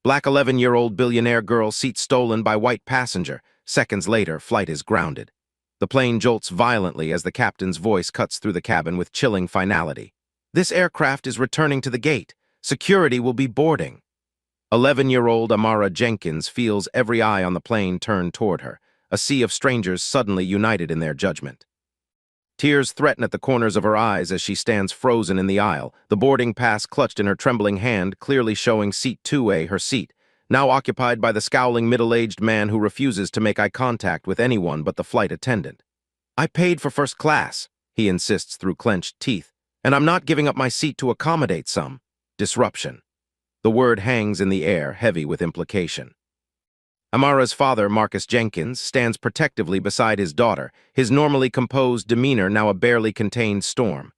Black 11-year-old billionaire girl seat stolen by white passenger. Seconds later, flight is grounded. The plane jolts violently as the captain's voice cuts through the cabin with chilling finality. This aircraft is returning to the gate. Security will be boarding. 11-year-old Amara Jenkins feels every eye on the plane turned toward her, a sea of strangers suddenly united in their judgment. Tears threaten at the corners of her eyes as she stands frozen in the aisle, the boarding pass clutched in her trembling hand, clearly showing seat 2A, her seat, now occupied by the scowling middle-aged man who refuses to make eye contact with anyone but the flight attendant. "I paid for first class," he insists through clenched teeth, "and I'm not giving up my seat to accommodate some disruption." The word hangs in the air, heavy with implication. Amara's father, Marcus Jenkins, stands protectively beside his daughter, his normally composed demeanor now a barely contained storm.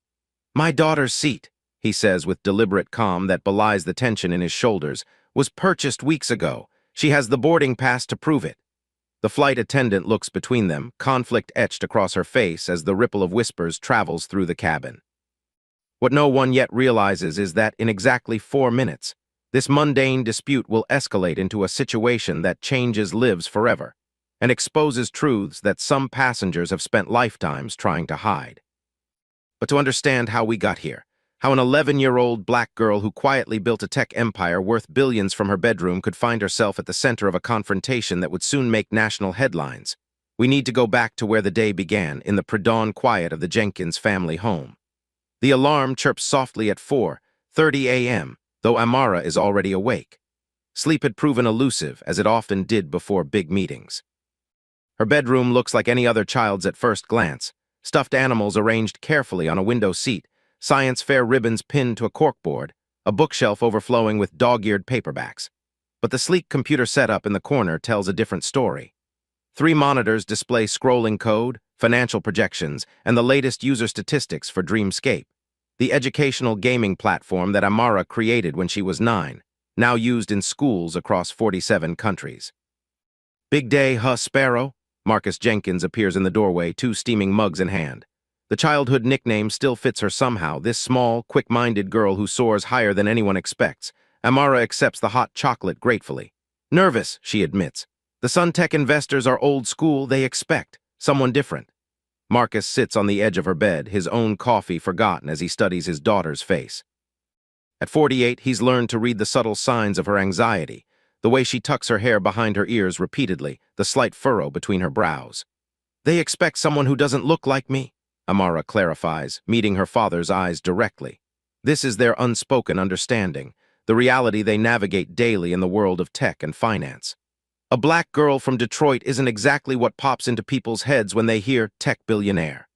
"My daughter's seat," he says with deliberate calm that belies the tension in his shoulders, "was purchased weeks ago. She has the boarding pass to prove it." The flight attendant looks between them, conflict etched across her face as the ripple of whispers travels through the cabin. What no one yet realizes is that in exactly 4 minutes, this mundane dispute will escalate into a situation that changes lives forever and exposes truths that some passengers have spent lifetimes trying to hide. But to understand how we got here, how an 11-year-old black girl who quietly built a tech empire worth billions from her bedroom could find herself at the center of a confrontation that would soon make national headlines, we need to go back to where the day began, in the pre-dawn quiet of the Jenkins family home. The alarm chirps softly at 4:30 a.m., though Amara is already awake. Sleep had proven elusive, as it often did before big meetings. Her bedroom looks like any other child's at first glance, stuffed animals arranged carefully on a window seat, science fair ribbons pinned to a corkboard, a bookshelf overflowing with dog-eared paperbacks. But the sleek computer setup in the corner tells a different story. 3 monitors display scrolling code, financial projections, and the latest user statistics for Dreamscape, the educational gaming platform that Amara created when she was 9, now used in schools across 47 countries. "Big day, huh, Sparrow?" Marcus Jenkins appears in the doorway, 2 steaming mugs in hand. The childhood nickname still fits her somehow, this small, quick-minded girl who soars higher than anyone expects. Amara accepts the hot chocolate gratefully. "Nervous," she admits. "The Suntech investors are old school, they expect someone different." Marcus sits on the edge of her bed, his own coffee forgotten as he studies his daughter's face. At 48, he's learned to read the subtle signs of her anxiety, the way she tucks her hair behind her ears repeatedly, the slight furrow between her brows. "They expect someone who doesn't look like me," Amara clarifies, meeting her father's eyes directly. This is their unspoken understanding, the reality they navigate daily in the world of tech and finance. A black girl from Detroit isn't exactly what pops into people's heads when they hear tech billionaire.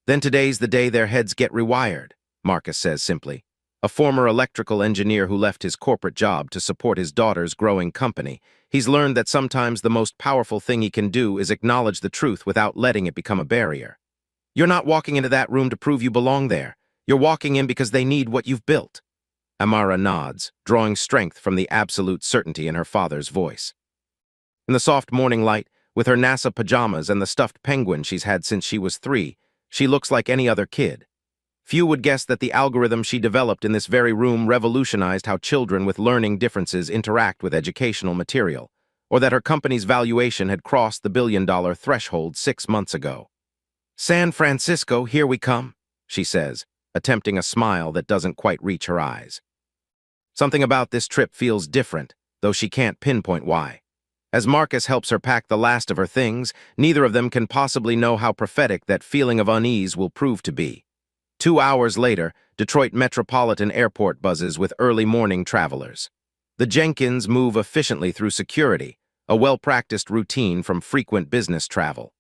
"Then today's the day their heads get rewired," Marcus says simply. A former electrical engineer who left his corporate job to support his daughter's growing company, he's learned that sometimes the most powerful thing he can do is acknowledge the truth without letting it become a barrier. "You're not walking into that room to prove you belong there. You're walking in because they need what you've built." Amara nods, drawing strength from the absolute certainty in her father's voice. In the soft morning light, with her NASA pajamas and the stuffed penguin she's had since she was 3, she looks like any other kid. Few would guess that the algorithm she developed in this very room revolutionized how children with learning differences interact with educational material, or that her company's valuation had crossed the billion-dollar threshold 6 months ago. "San Francisco, here we come," she says, attempting a smile that doesn't quite reach her eyes. Something about this trip feels different, though she can't pinpoint why. As Marcus helps her pack the last of her things, neither of them can possibly know how prophetic that feeling of unease will prove to be. 2 hours later, Detroit Metropolitan Airport buzzes with early morning travelers. The Jenkins move efficiently through security, a well-practiced routine from frequent business travel.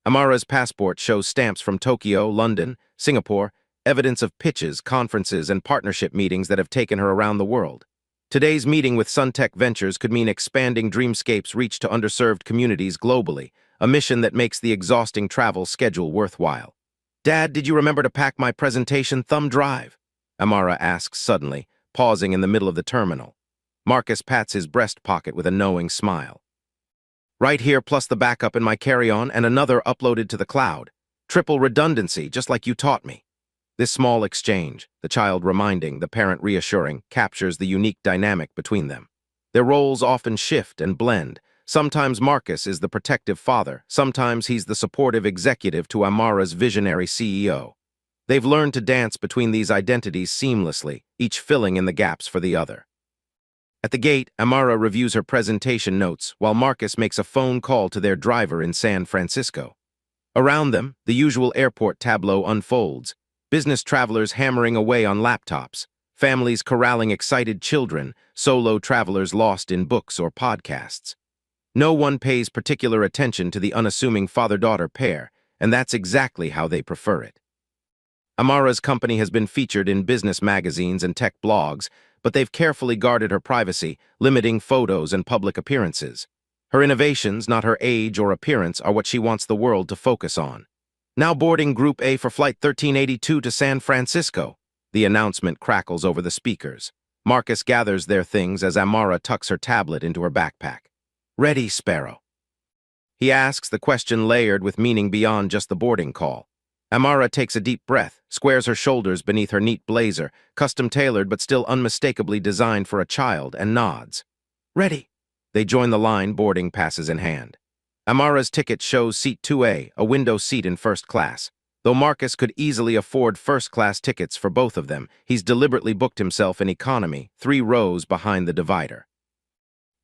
Amara's passport shows stamps from Tokyo, London, Singapore, evidence of pitches, conferences, and partnership meetings that have taken her around the world. Today's meeting with Suntech Ventures could mean expanding Dreamscape's reach to underserved communities globally, a mission that makes the exhausting travel schedule worthwhile. "Dad, did you remember to pack my presentation thumb drive?" Amara asks suddenly, pausing in the middle of the terminal. Marcus pats his breast pocket with a knowing smile. "Right here, plus the backup in my carry-on and another uploaded to the cloud. Triple redundancy, just like you taught me." This small exchange, the child reminding, the parent reassuring, captures the unique dynamic between them. Their roles often shift and blend. Sometimes Marcus is the protective father, sometimes he's the supportive executive to Amara's visionary CEO. They've learned to dance between these identities seamlessly, each filling in the gaps for the other. At the gate, Amara reviews her presentation notes while Marcus makes a phone call to their driver in San Francisco. Around them, the usual airport tableau unfolds, business travelers hammering away on laptops, families corralling excited children, solo travelers lost in books or podcasts. No one pays particular attention to the unassuming father-daughter pair, and that's exactly how they prefer it. Amara's company has been featured in business magazines and tech blogs, but they've carefully guarded her privacy, limiting photos and public appearances. Her innovations, not her age or appearance, are what she wants the world to focus on. Now boarding Group A for Flight 1382 to San Francisco. The announcement crackles over the speakers. Marcus gathers their things as Amara tucks her tablet into her backpack. "Ready, Sparrow?" He asks, the question layered with meaning beyond just the boarding call. Amara takes a deep breath, squares her shoulders beneath her neat blazer, custom-tailored but still unmistakably designed for a child, and nods. "Ready." They join the line, boarding passes in hand. Amara's ticket shows seat 2A, a window seat in first class. Though Marcus could easily afford first-class tickets for both of them, he's deliberately booked himself in economy, 3 rows behind the divider.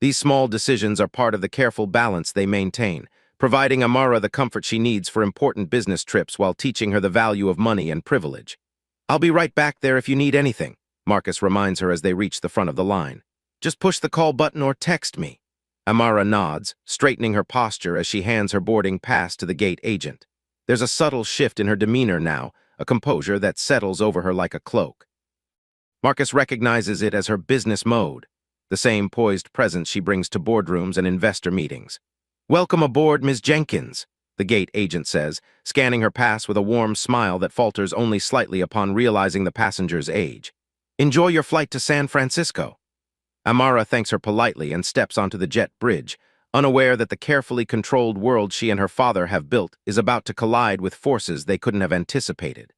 These small decisions are part of the careful balance they maintain, providing Amara the comfort she needs for important business trips while teaching her the value of money and privilege. "I'll be right back there if you need anything," Marcus reminds her as they reach the front of the line. "Just push the call button or text me." Amara nods, straightening her posture as she hands her boarding pass to the gate agent. There's a subtle shift in her demeanor now, a composure that settles over her like a cloak. Marcus recognizes it as her business mode, the same poised presence she brings to boardrooms and investor meetings. "Welcome aboard, Ms. Jenkins," the gate agent says, scanning her pass with a warm smile that falters only slightly upon realizing the passenger's age. "Enjoy your flight to San Francisco." Amara thanks her politely and steps onto the jet bridge, unaware that the carefully controlled world she and her father have built is about to collide with forces they couldn't have anticipated.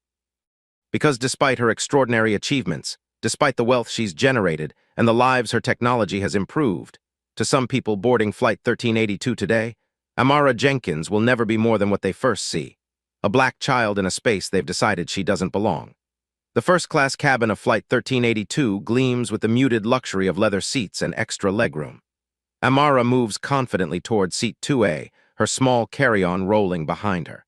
Because despite her extraordinary achievements, despite the wealth she's generated and the lives her technology has improved, to some people boarding Flight 1382 today, Amara Jenkins will never be more than what they first see, a black child in a space they've decided she doesn't belong. The first-class cabin of Flight 1382 gleams with the muted luxury of leather seats and extra legroom. Amara moves confidently toward seat 2A, her small carry-on rolling behind her.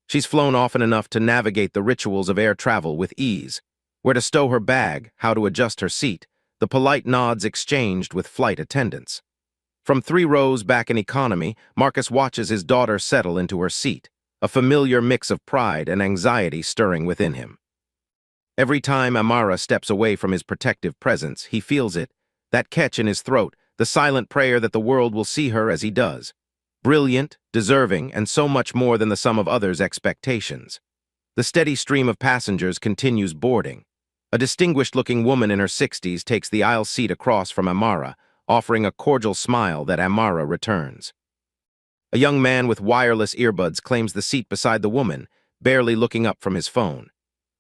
She's flown often enough to navigate the rituals of air travel with ease, where to stow her bag, how to adjust her seat, the polite nods exchanged with flight attendants. From 3 rows back in economy, Marcus watches his daughter settle into her seat, a familiar mix of pride and anxiety stirring within him. Every time Amara steps away from his protective presence, he feels it, that catch in his throat, the silent prayer that the world will see her as he does. Brilliant, deserving, and so much more than the sum of others' expectations. The steady stream of passengers continues boarding. A distinguished-looking woman in her 60s takes the aisle seat across from Amara, offering a cordial smile that Amara returns. A young man with wireless earbuds claims the seat beside the woman, barely looking up from his phone.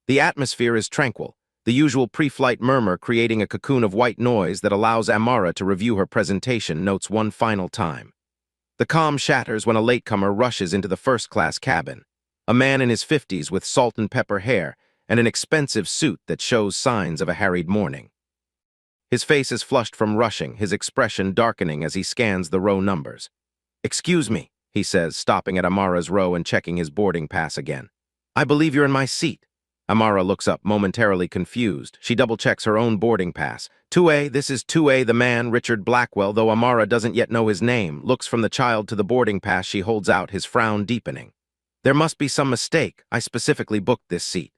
The atmosphere is tranquil, the usual pre-flight murmur creating a cocoon of white noise that allows Amara to review her presentation notes one final time. The calm shatters when a latecomer rushes into the first-class cabin, a man in his 50s with salt and pepper hair and an expensive suit that shows signs of a harried morning. His face is flushed from rushing, his expression darkening as he scans the row numbers. "Excuse me," he says, stopping at Amara's row and checking his boarding pass again. "I believe you're in my seat." Amara looks up, momentarily confused. She double-checks her own boarding pass. 2A, this is 2A, the man, Richard Blackwell, though Amara doesn't yet know his name, looks from the child to the boarding pass she holds out, his frown deepening. "There must be some mistake. I specifically booked this seat."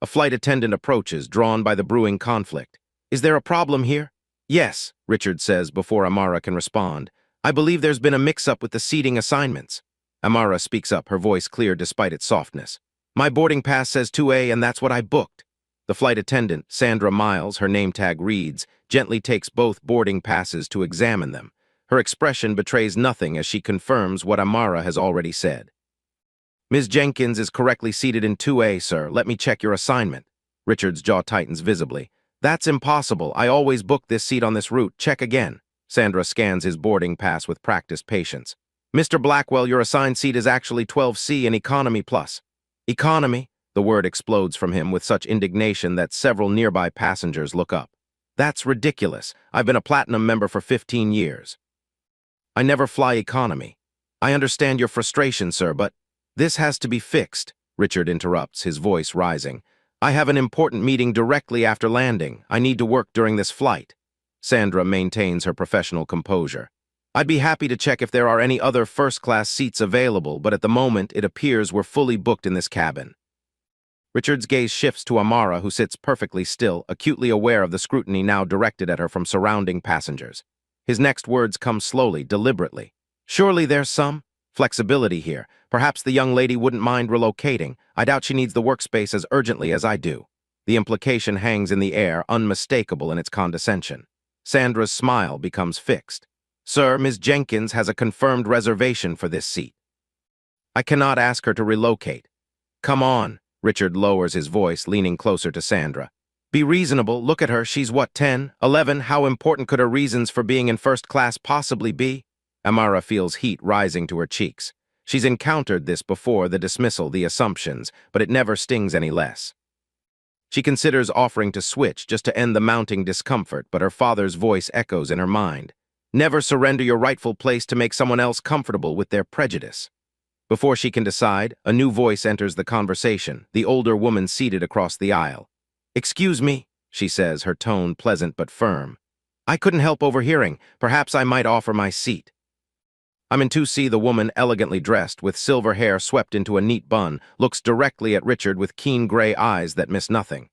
A flight attendant approaches, drawn by the brewing conflict. "Is there a problem here?" "Yes," Richard says before Amara can respond. "I believe there's been a mix-up with the seating assignments." Amara speaks up, her voice clear despite its softness. "My boarding pass says 2A, and that's what I booked." The flight attendant, Sandra Miles, her name tag reads, gently takes both boarding passes to examine them. Her expression betrays nothing as she confirms what Amara has already said. "Ms. Jenkins is correctly seated in 2A, sir. Let me check your assignment." Richard's jaw tightens visibly. That's impossible. I always book this seat on this route. Check again. Sandra scans his boarding pass with practiced patience. Mr. Blackwell, your assigned seat is actually 12C in Economy Plus. Economy? The word explodes from him with such indignation that several nearby passengers look up. That's ridiculous. I've been a platinum member for 15 years. I never fly economy. I understand your frustration, sir, but this has to be fixed, Richard interrupts, his voice rising. I have an important meeting directly after landing. I need to work during this flight. Sandra maintains her professional composure. I'd be happy to check if there are any other first-class seats available, but at the moment it appears we're fully booked in this cabin. Richard's gaze shifts to Amara, who sits perfectly still, acutely aware of the scrutiny now directed at her from surrounding passengers. His next words come slowly, deliberately. Surely there's some flexibility here. Perhaps the young lady wouldn't mind relocating. I doubt she needs the workspace as urgently as I do. The implication hangs in the air, unmistakable in its condescension. Sandra's smile becomes fixed. Sir, Ms. Jenkins has a confirmed reservation for this seat. I cannot ask her to relocate. Come on. Richard lowers his voice, leaning closer to Sandra. Be reasonable. Look at her. She's what, 10, 11? How important could her reasons for being in first class possibly be? Amara feels heat rising to her cheeks. She's encountered this before, the dismissal, the assumptions, but it never stings any less. She considers offering to switch just to end the mounting discomfort, but her father's voice echoes in her mind. Never surrender your rightful place to make someone else comfortable with their prejudice. Before she can decide, a new voice enters the conversation, the older woman seated across the aisle. Excuse me, she says, her tone pleasant but firm. I couldn't help overhearing. Perhaps I might offer my seat. I'm in 2C. The woman, elegantly dressed, with silver hair swept into a neat bun, looks directly at Richard with keen gray eyes that miss nothing.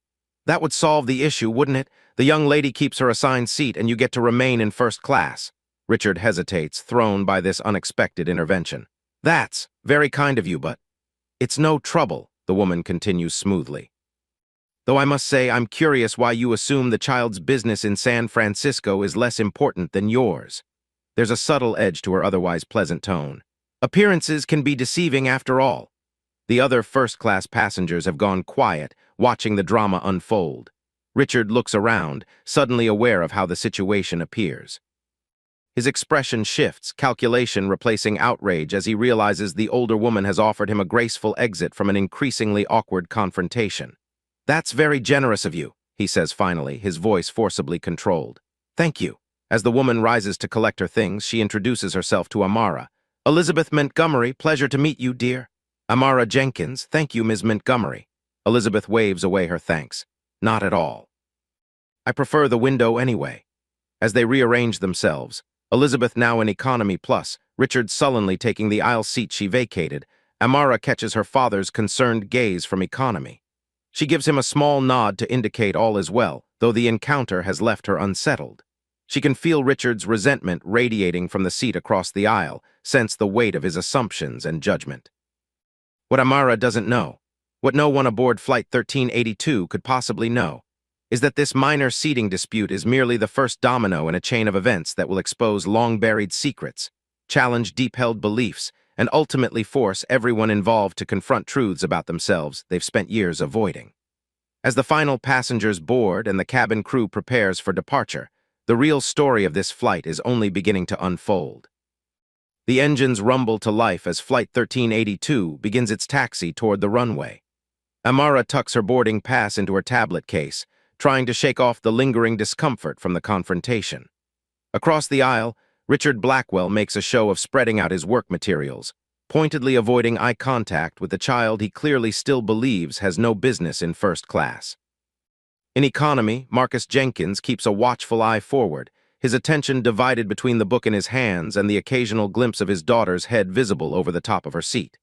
That would solve the issue, wouldn't it? The young lady keeps her assigned seat and you get to remain in first class. Richard hesitates, thrown by this unexpected intervention. That's very kind of you, but it's no trouble, the woman continues smoothly. Though I must say I'm curious why you assume the child's business in San Francisco is less important than yours. There's a subtle edge to her otherwise pleasant tone. Appearances can be deceiving after all. The other first-class passengers have gone quiet, watching the drama unfold. Richard looks around, suddenly aware of how the situation appears. His expression shifts, calculation replacing outrage as he realizes the older woman has offered him a graceful exit from an increasingly awkward confrontation. That's very generous of you, he says finally, his voice forcibly controlled. Thank you. As the woman rises to collect her things, she introduces herself to Amara. Elizabeth Montgomery, pleasure to meet you, dear. Amara Jenkins, thank you, Ms. Montgomery. Elizabeth waves away her thanks. Not at all. I prefer the window anyway. As they rearrange themselves, Elizabeth now in Economy Plus, Richard sullenly taking the aisle seat she vacated, Amara catches her father's concerned gaze from Economy. She gives him a small nod to indicate all is well, though the encounter has left her unsettled. She can feel Richard's resentment radiating from the seat across the aisle, sense the weight of his assumptions and judgment. What Amara doesn't know, what no one aboard Flight 1382 could possibly know, is that this minor seating dispute is merely the first domino in a chain of events that will expose long-buried secrets, challenge deep-held beliefs, and ultimately force everyone involved to confront truths about themselves they've spent years avoiding. As the final passengers board and the cabin crew prepares for departure, the real story of this flight is only beginning to unfold. The engines rumble to life as Flight 1382 begins its taxi toward the runway. Amara tucks her boarding pass into her tablet case, trying to shake off the lingering discomfort from the confrontation. Across the aisle, Richard Blackwell makes a show of spreading out his work materials, pointedly avoiding eye contact with the child he clearly still believes has no business in first class. In Economy, Marcus Jenkins keeps a watchful eye forward, his attention divided between the book in his hands and the occasional glimpse of his daughter's head visible over the top of her seat.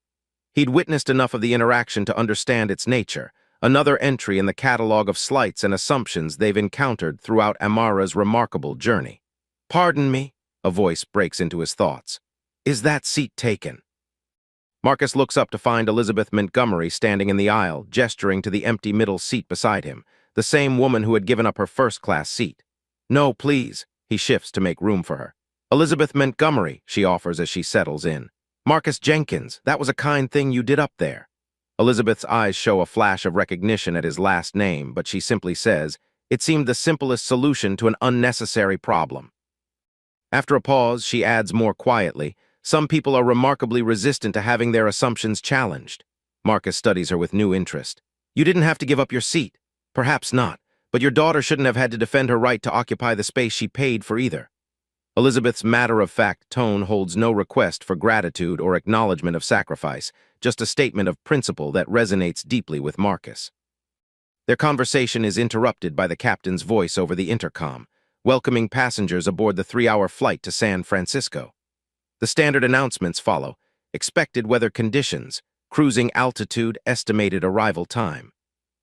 He'd witnessed enough of the interaction to understand its nature, another entry in the catalog of slights and assumptions they've encountered throughout Amara's remarkable journey. Pardon me, a voice breaks into his thoughts. Is that seat taken? Marcus looks up to find Elizabeth Montgomery standing in the aisle, gesturing to the empty middle seat beside him, the same woman who had given up her first-class seat. No, please, he shifts to make room for her. Elizabeth Montgomery, she offers as she settles in. Marcus Jenkins, that was a kind thing you did up there. Elizabeth's eyes show a flash of recognition at his last name, but she simply says, It seemed the simplest solution to an unnecessary problem. After a pause, she adds more quietly, "Some people are remarkably resistant to having their assumptions challenged." Marcus studies her with new interest. "You didn't have to give up your seat." "Perhaps not, but your daughter shouldn't have had to defend her right to occupy the space she paid for either." Elizabeth's matter-of-fact tone holds no request for gratitude or acknowledgement of sacrifice, just a statement of principle that resonates deeply with Marcus. Their conversation is interrupted by the captain's voice over the intercom, welcoming passengers aboard the 3-hour flight to San Francisco. The standard announcements follow: expected weather conditions, cruising altitude, estimated arrival time.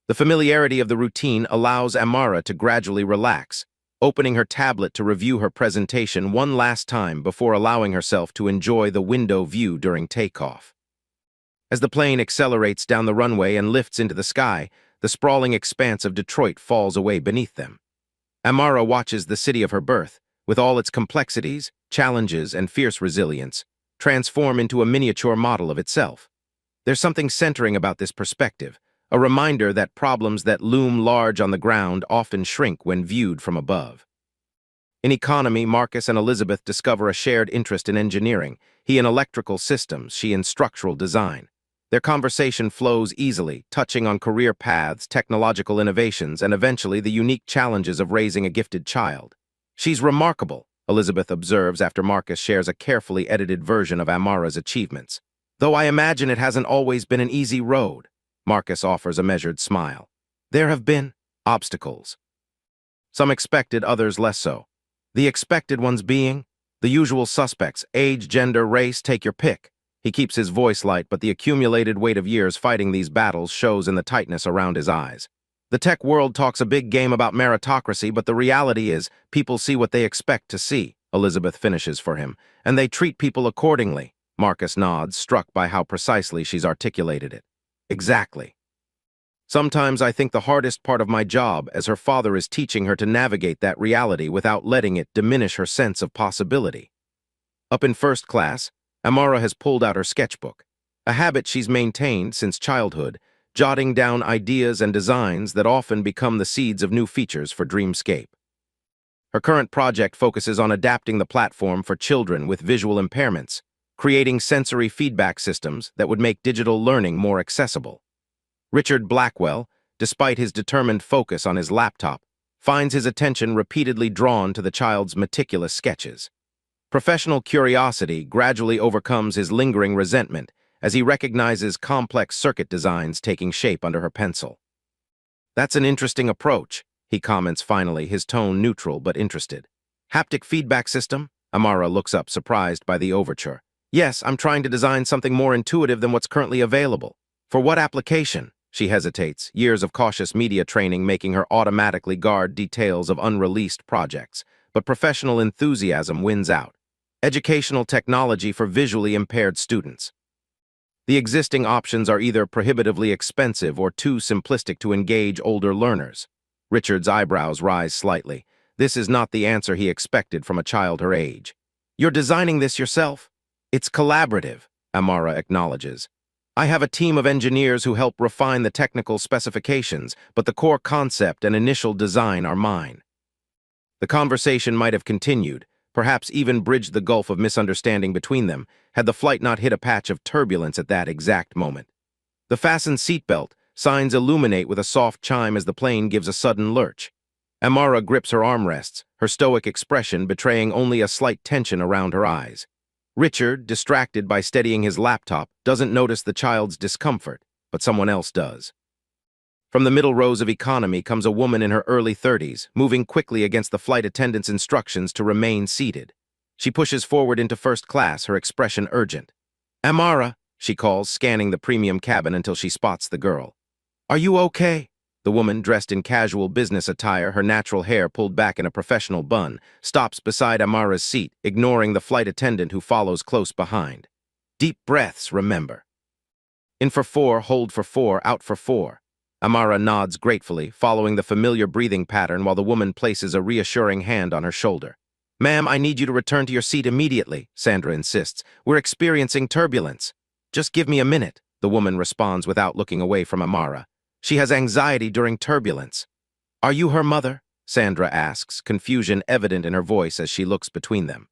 The familiarity of the routine allows Amara to gradually relax, opening her tablet to review her presentation one last time before allowing herself to enjoy the window view during takeoff. As the plane accelerates down the runway and lifts into the sky, the sprawling expanse of Detroit falls away beneath them. Amara watches the city of her birth, with all its complexities, challenges, and fierce resilience, transform into a miniature model of itself. There's something centering about this perspective, a reminder that problems that loom large on the ground often shrink when viewed from above. In economy, Marcus and Elizabeth discover a shared interest in engineering, he in electrical systems, she in structural design. Their conversation flows easily, touching on career paths, technological innovations, and eventually the unique challenges of raising a gifted child. "She's remarkable," Elizabeth observes after Marcus shares a carefully edited version of Amara's achievements. "Though I imagine it hasn't always been an easy road." Marcus offers a measured smile. "There have been obstacles. Some expected, others less so. The expected ones being the usual suspects: age, gender, race, take your pick." He keeps his voice light, but the accumulated weight of years fighting these battles shows in the tightness around his eyes. "The tech world talks a big game about meritocracy, but the reality is people see what they expect to see," Elizabeth finishes for him, "and they treat people accordingly." Marcus nods, struck by how precisely she's articulated it. "Exactly. Sometimes I think the hardest part of my job as her father is teaching her to navigate that reality without letting it diminish her sense of possibility." Up in first class, Amara has pulled out her sketchbook, a habit she's maintained since childhood, jotting down ideas and designs that often become the seeds of new features for Dreamscape. Her current project focuses on adapting the platform for children with visual impairments, creating sensory feedback systems that would make digital learning more accessible. Richard Blackwell, despite his determined focus on his laptop, finds his attention repeatedly drawn to the child's meticulous sketches. Professional curiosity gradually overcomes his lingering resentment as he recognizes complex circuit designs taking shape under her pencil. "That's an interesting approach," he comments finally, his tone neutral but interested. "Haptic feedback system?" Amara looks up, surprised by the overture. "Yes, I'm trying to design something more intuitive than what's currently available." "For what application?" She hesitates, years of cautious media training making her automatically guard details of unreleased projects, but professional enthusiasm wins out. "Educational technology for visually impaired students." The existing options are either prohibitively expensive or too simplistic to engage older learners. Richard's eyebrows rise slightly. This is not the answer he expected from a child her age. "You're designing this yourself?" "It's collaborative," Amara acknowledges. "I have a team of engineers who help refine the technical specifications, but the core concept and initial design are mine." The conversation might have continued, perhaps even bridged the gulf of misunderstanding between them, had the flight not hit a patch of turbulence at that exact moment. The fastened seatbelt signs illuminate with a soft chime as the plane gives a sudden lurch. Amara grips her armrests, her stoic expression betraying only a slight tension around her eyes. Richard, distracted by steadying his laptop, doesn't notice the child's discomfort, but someone else does. From the middle rows of economy comes a woman in her early 30s, moving quickly against the flight attendant's instructions to remain seated. She pushes forward into first class, her expression urgent. "Amara," she calls, scanning the premium cabin until she spots the girl. "Are you okay?" The woman, dressed in casual business attire, her natural hair pulled back in a professional bun, stops beside Amara's seat, ignoring the flight attendant who follows close behind. "Deep breaths, remember. In for 4, hold for 4, out for 4. Amara nods gratefully, following the familiar breathing pattern while the woman places a reassuring hand on her shoulder. "Ma'am, I need you to return to your seat immediately," Sandra insists. "We're experiencing turbulence." "Just give me a minute," the woman responds without looking away from Amara. She has anxiety during turbulence. Are you her mother? Sandra asks, confusion evident in her voice as she looks between them.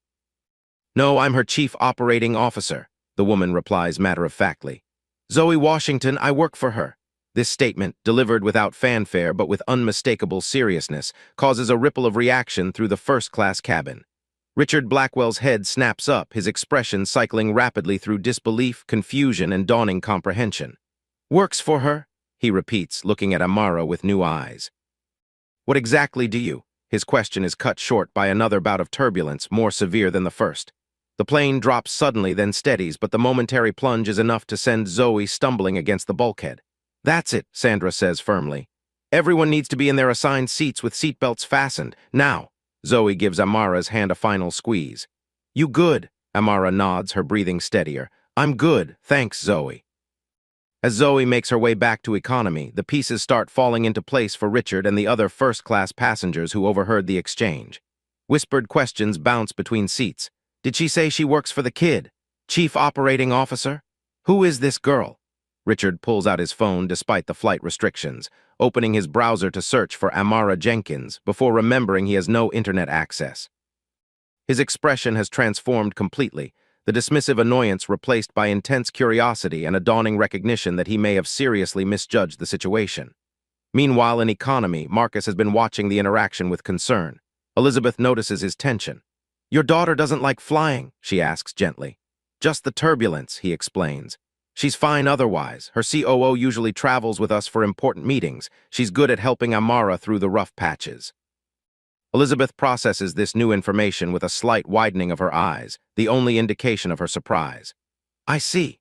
No, I'm her chief operating officer, the woman replies matter-of-factly. Zoe Washington, I work for her. This statement, delivered without fanfare but with unmistakable seriousness, causes a ripple of reaction through the first-class cabin. Richard Blackwell's head snaps up, his expression cycling rapidly through disbelief, confusion, and dawning comprehension. Works for her? He repeats, looking at Amara with new eyes. What exactly do you? His question is cut short by another bout of turbulence, more severe than the first. The plane drops suddenly, then steadies, but the momentary plunge is enough to send Zoe stumbling against the bulkhead. That's it, Sandra says firmly. Everyone needs to be in their assigned seats with seatbelts fastened. Now. Zoe gives Amara's hand a final squeeze. You good? Amara nods, her breathing steadier. I'm good, thanks, Zoe. As Zoe makes her way back to economy, the pieces start falling into place for Richard and the other first-class passengers who overheard the exchange. Whispered questions bounce between seats. Did she say she works for the kid? Chief operating officer? Who is this girl? Richard pulls out his phone despite the flight restrictions, opening his browser to search for Amara Jenkins before remembering he has no internet access. His expression has transformed completely, the dismissive annoyance replaced by intense curiosity and a dawning recognition that he may have seriously misjudged the situation. Meanwhile, in economy, Marcus has been watching the interaction with concern. Elizabeth notices his tension. Your daughter doesn't like flying, she asks gently. Just the turbulence, he explains. She's fine otherwise. Her COO usually travels with us for important meetings. She's good at helping Amara through the rough patches. Elizabeth processes this new information with a slight widening of her eyes, the only indication of her surprise. I see.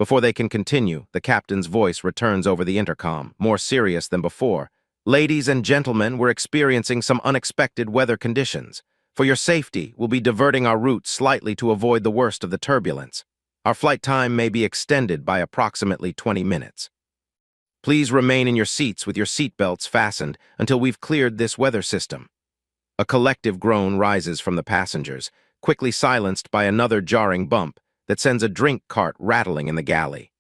Before they can continue, the captain's voice returns over the intercom, more serious than before. Ladies and gentlemen, we're experiencing some unexpected weather conditions. For your safety, we'll be diverting our route slightly to avoid the worst of the turbulence. Our flight time may be extended by approximately 20 minutes. Please remain in your seats with your seatbelts fastened until we've cleared this weather system. A collective groan rises from the passengers, quickly silenced by another jarring bump that sends a drink cart rattling in the galley.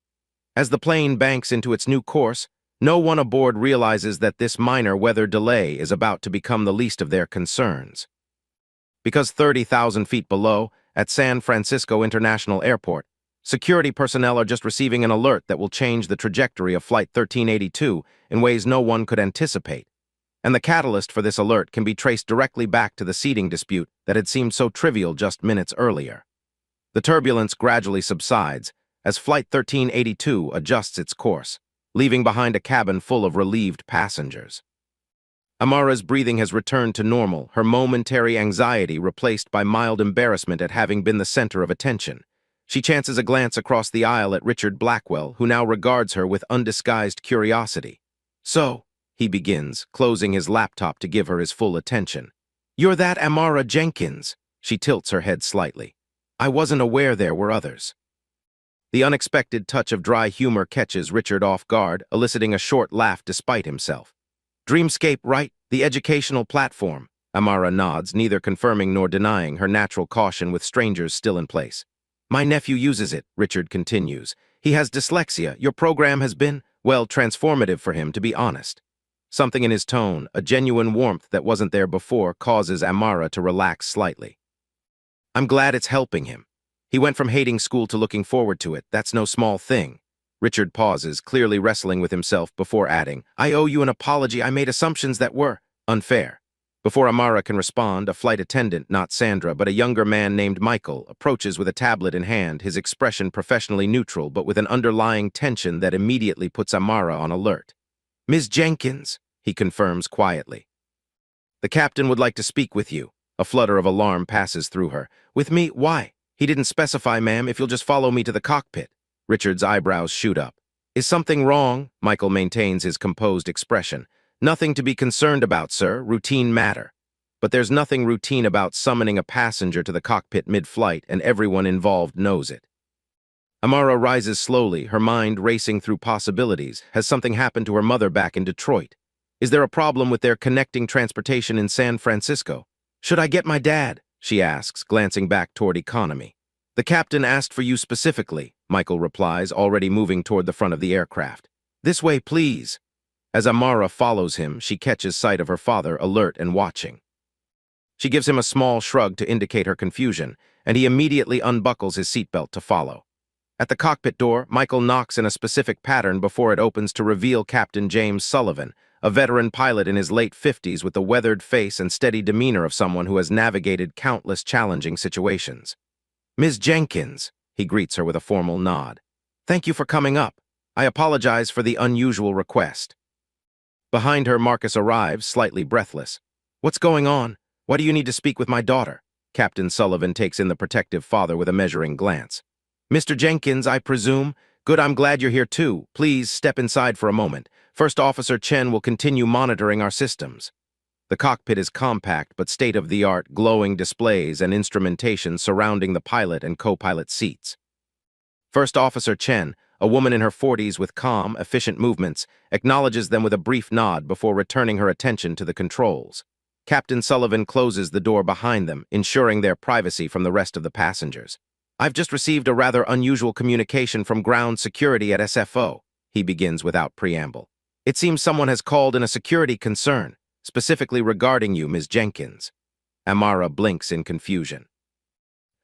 As the plane banks into its new course, no one aboard realizes that this minor weather delay is about to become the least of their concerns. Because 30,000 feet below, at San Francisco International Airport, security personnel are just receiving an alert that will change the trajectory of Flight 1382 in ways no one could anticipate. And the catalyst for this alert can be traced directly back to the seating dispute that had seemed so trivial just minutes earlier. The turbulence gradually subsides as Flight 1382 adjusts its course, leaving behind a cabin full of relieved passengers. Amara's breathing has returned to normal, her momentary anxiety replaced by mild embarrassment at having been the center of attention. She chances a glance across the aisle at Richard Blackwell, who now regards her with undisguised curiosity. So, he begins, closing his laptop to give her his full attention. You're that Amara Jenkins. She tilts her head slightly. I wasn't aware there were others. The unexpected touch of dry humor catches Richard off guard, eliciting a short laugh despite himself. Dreamscape, right? The educational platform. Amara nods, neither confirming nor denying her natural caution with strangers still in place. My nephew uses it, Richard continues. He has dyslexia. Your program has been, well, transformative for him, to be honest. Something in his tone, a genuine warmth that wasn't there before, causes Amara to relax slightly. I'm glad it's helping him. He went from hating school to looking forward to it. That's no small thing. Richard pauses, clearly wrestling with himself before adding, I owe you an apology. I made assumptions that were unfair. Before Amara can respond, a flight attendant, not Sandra, but a younger man named Michael, approaches with a tablet in hand, his expression professionally neutral, but with an underlying tension that immediately puts Amara on alert. Ms. Jenkins, he confirms quietly. The captain would like to speak with you. A flutter of alarm passes through her. With me? Why? He didn't specify, ma'am, if you'll just follow me to the cockpit. Richard's eyebrows shoot up. Is something wrong? Michael maintains his composed expression. Nothing to be concerned about, sir. Routine matter. But there's nothing routine about summoning a passenger to the cockpit mid-flight, and everyone involved knows it. Amara rises slowly, her mind racing through possibilities. Has something happened to her mother back in Detroit? Is there a problem with their connecting transportation in San Francisco? Should I get my dad? She asks, glancing back toward economy. The captain asked for you specifically, Michael replies, already moving toward the front of the aircraft. This way, please. As Amara follows him, she catches sight of her father, alert and watching. She gives him a small shrug to indicate her confusion, and he immediately unbuckles his seatbelt to follow. At the cockpit door, Michael knocks in a specific pattern before it opens to reveal Captain James Sullivan, a veteran pilot in his late 50s with the weathered face and steady demeanor of someone who has navigated countless challenging situations. "Ms. Jenkins," he greets her with a formal nod. "Thank you for coming up. I apologize for the unusual request." Behind her, Marcus arrives, slightly breathless. "What's going on? Why do you need to speak with my daughter?" Captain Sullivan takes in the protective father with a measuring glance. "Mr. Jenkins, I presume? Good, I'm glad you're here too. Please step inside for a moment. First Officer Chen will continue monitoring our systems." The cockpit is compact but state-of-the-art, glowing displays and instrumentation surrounding the pilot and co-pilot seats. First Officer Chen, a woman in her 40s with calm, efficient movements, acknowledges them with a brief nod before returning her attention to the controls. Captain Sullivan closes the door behind them, ensuring their privacy from the rest of the passengers. "I've just received a rather unusual communication from ground security at SFO," he begins without preamble. "It seems someone has called in a security concern, specifically regarding you, Ms. Jenkins." Amara blinks in confusion.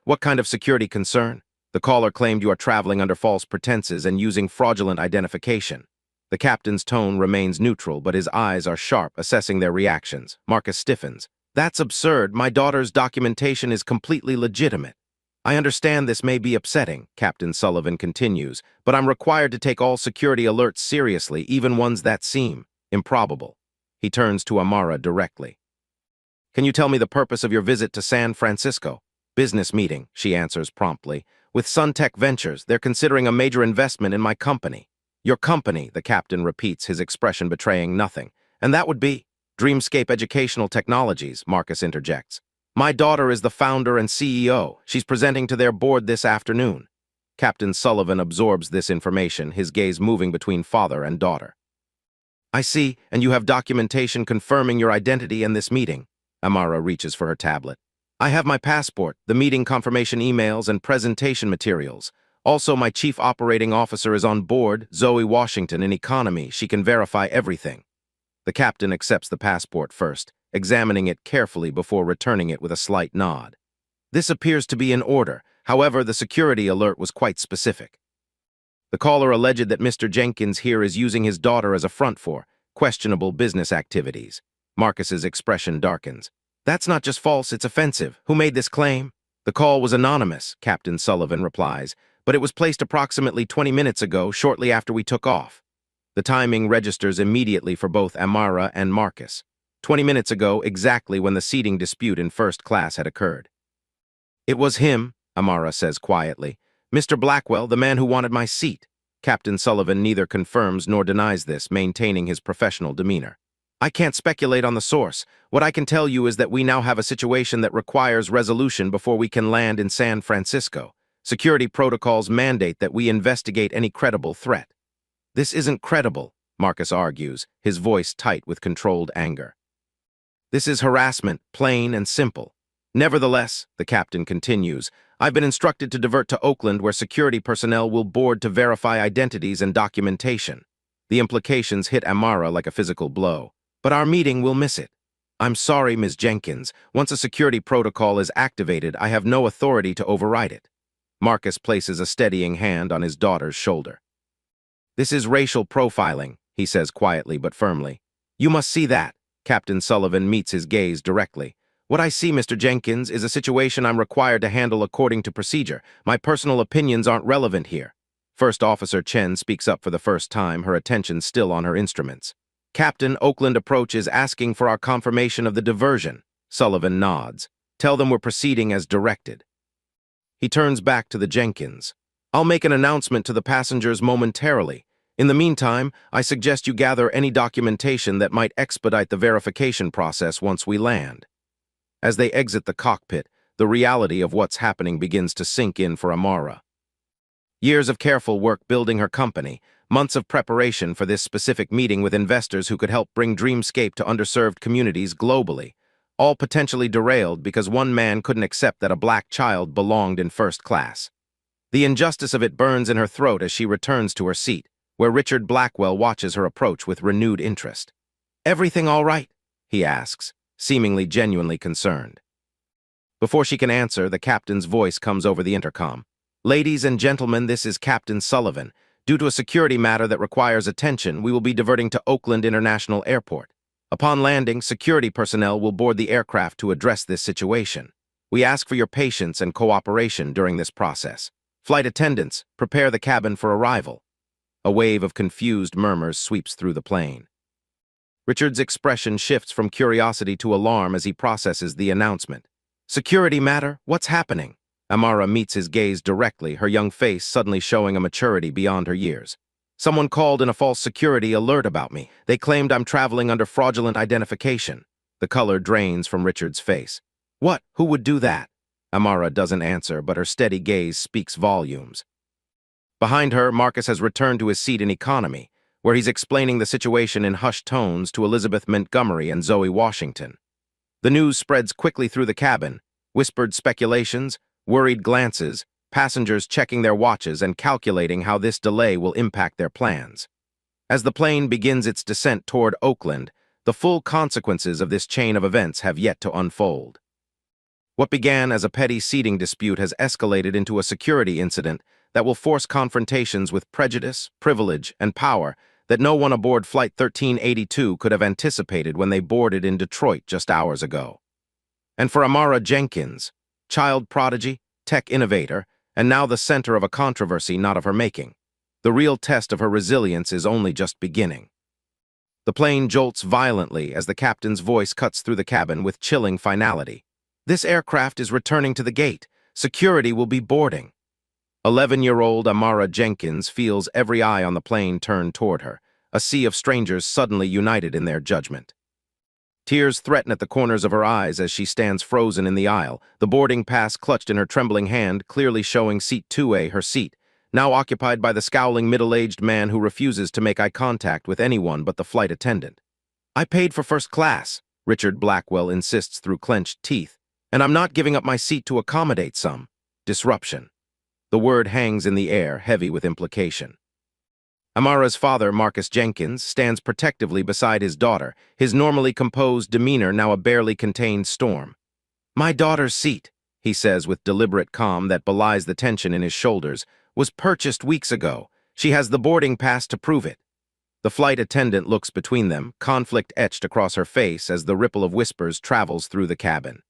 "What kind of security concern?" "The caller claimed you are traveling under false pretenses and using fraudulent identification." The captain's tone remains neutral, but his eyes are sharp, assessing their reactions. Marcus stiffens. "That's absurd. My daughter's documentation is completely legitimate." "I understand this may be upsetting," Captain Sullivan continues, "but I'm required to take all security alerts seriously, even ones that seem improbable." He turns to Amara directly. "Can you tell me the purpose of your visit to San Francisco?" "Business meeting," she answers promptly. "With Suntech Ventures, they're considering a major investment in my company." "Your company," the captain repeats, his expression betraying nothing. "And that would be?" "Dreamscape Educational Technologies," Marcus interjects. "My daughter is the founder and CEO. She's presenting to their board this afternoon." Captain Sullivan absorbs this information, his gaze moving between father and daughter. "I see, and you have documentation confirming your identity in this meeting." Amara reaches for her tablet. "I have my passport, the meeting confirmation emails, and presentation materials. Also, my chief operating officer is on board, Zoe Washington, in economy. She can verify everything." The captain accepts the passport first, examining it carefully before returning it with a slight nod. "This appears to be in order. However, the security alert was quite specific." The caller alleged that Mr. Jenkins here is using his daughter as a front for questionable business activities. Marcus's expression darkens. "That's not just false, it's offensive. Who made this claim?" "The call was anonymous," Captain Sullivan replies, "but it was placed approximately 20 minutes ago, shortly after we took off." The timing registers immediately for both Amara and Marcus. 20 minutes ago, exactly when the seating dispute in first class had occurred. "It was him," Amara says quietly. "Mr. Blackwell, the man who wanted my seat." Captain Sullivan neither confirms nor denies this, maintaining his professional demeanor. "I can't speculate on the source. What I can tell you is that we now have a situation that requires resolution before we can land in San Francisco. Security protocols mandate that we investigate any credible threat." "This isn't credible," Marcus argues, his voice tight with controlled anger. "This is harassment, plain and simple." "Nevertheless," the captain continues, "I've been instructed to divert to Oakland where security personnel will board to verify identities and documentation." The implications hit Amara like a physical blow. "But our meeting will miss it." "I'm sorry, Ms. Jenkins. Once a security protocol is activated, I have no authority to override it." Marcus places a steadying hand on his daughter's shoulder. "This is racial profiling," he says quietly but firmly. "You must see that." Captain Sullivan meets his gaze directly. "What I see, Mr. Jenkins, is a situation I'm required to handle according to procedure. My personal opinions aren't relevant here." First Officer Chen speaks up for the first time, her attention still on her instruments. "Captain, Oakland Approach is asking for our confirmation of the diversion." Sullivan nods. "Tell them we're proceeding as directed." He turns back to the Jenkins. "I'll make an announcement to the passengers momentarily. In the meantime, I suggest you gather any documentation that might expedite the verification process once we land." As they exit the cockpit, the reality of what's happening begins to sink in for Amara. Years of careful work building her company, months of preparation for this specific meeting with investors who could help bring Dreamscape to underserved communities globally, all potentially derailed because one man couldn't accept that a black child belonged in first class. The injustice of it burns in her throat as she returns to her seat, where Richard Blackwell watches her approach with renewed interest. "Everything all right?" he asks, seemingly genuinely concerned. Before she can answer, the captain's voice comes over the intercom. "Ladies and gentlemen, this is Captain Sullivan. Due to a security matter that requires attention, we will be diverting to Oakland International Airport. Upon landing, security personnel will board the aircraft to address this situation. We ask for your patience and cooperation during this process. Flight attendants, prepare the cabin for arrival." A wave of confused murmurs sweeps through the plane. Richard's expression shifts from curiosity to alarm as he processes the announcement. "Security matter? What's happening?" Amara meets his gaze directly, her young face suddenly showing a maturity beyond her years. "Someone called in a false security alert about me. They claimed I'm traveling under fraudulent identification." The color drains from Richard's face. "What? Who would do that?" Amara doesn't answer, but her steady gaze speaks volumes. Behind her, Marcus has returned to his seat in economy, where he's explaining the situation in hushed tones to Elizabeth Montgomery and Zoe Washington. The news spreads quickly through the cabin, whispered speculations, worried glances, passengers checking their watches and calculating how this delay will impact their plans. As the plane begins its descent toward Oakland, the full consequences of this chain of events have yet to unfold. What began as a petty seating dispute has escalated into a security incident that will force confrontations with prejudice, privilege, and power that no one aboard Flight 1382 could have anticipated when they boarded in Detroit just hours ago. And for Amara Jenkins, child prodigy, tech innovator, and now the center of a controversy not of her making, the real test of her resilience is only just beginning. The plane jolts violently as the captain's voice cuts through the cabin with chilling finality. "This aircraft is returning to the gate. Security will be boarding." 11-year-old Amara Jenkins feels every eye on the plane turned toward her, a sea of strangers suddenly united in their judgment. Tears threaten at the corners of her eyes as she stands frozen in the aisle, the boarding pass clutched in her trembling hand, clearly showing seat 2A, her seat, now occupied by the scowling middle-aged man who refuses to make eye contact with anyone but the flight attendant. "I paid for first class," Richard Blackwell insists through clenched teeth, "and I'm not giving up my seat to accommodate some disruption." The word hangs in the air, heavy with implication. Amara's father, Marcus Jenkins, stands protectively beside his daughter, his normally composed demeanor now a barely contained storm. "My daughter's seat," he says with deliberate calm that belies the tension in his shoulders, "was purchased weeks ago. She has the boarding pass to prove it." The flight attendant looks between them, conflict etched across her face as the ripple of whispers travels through the cabin.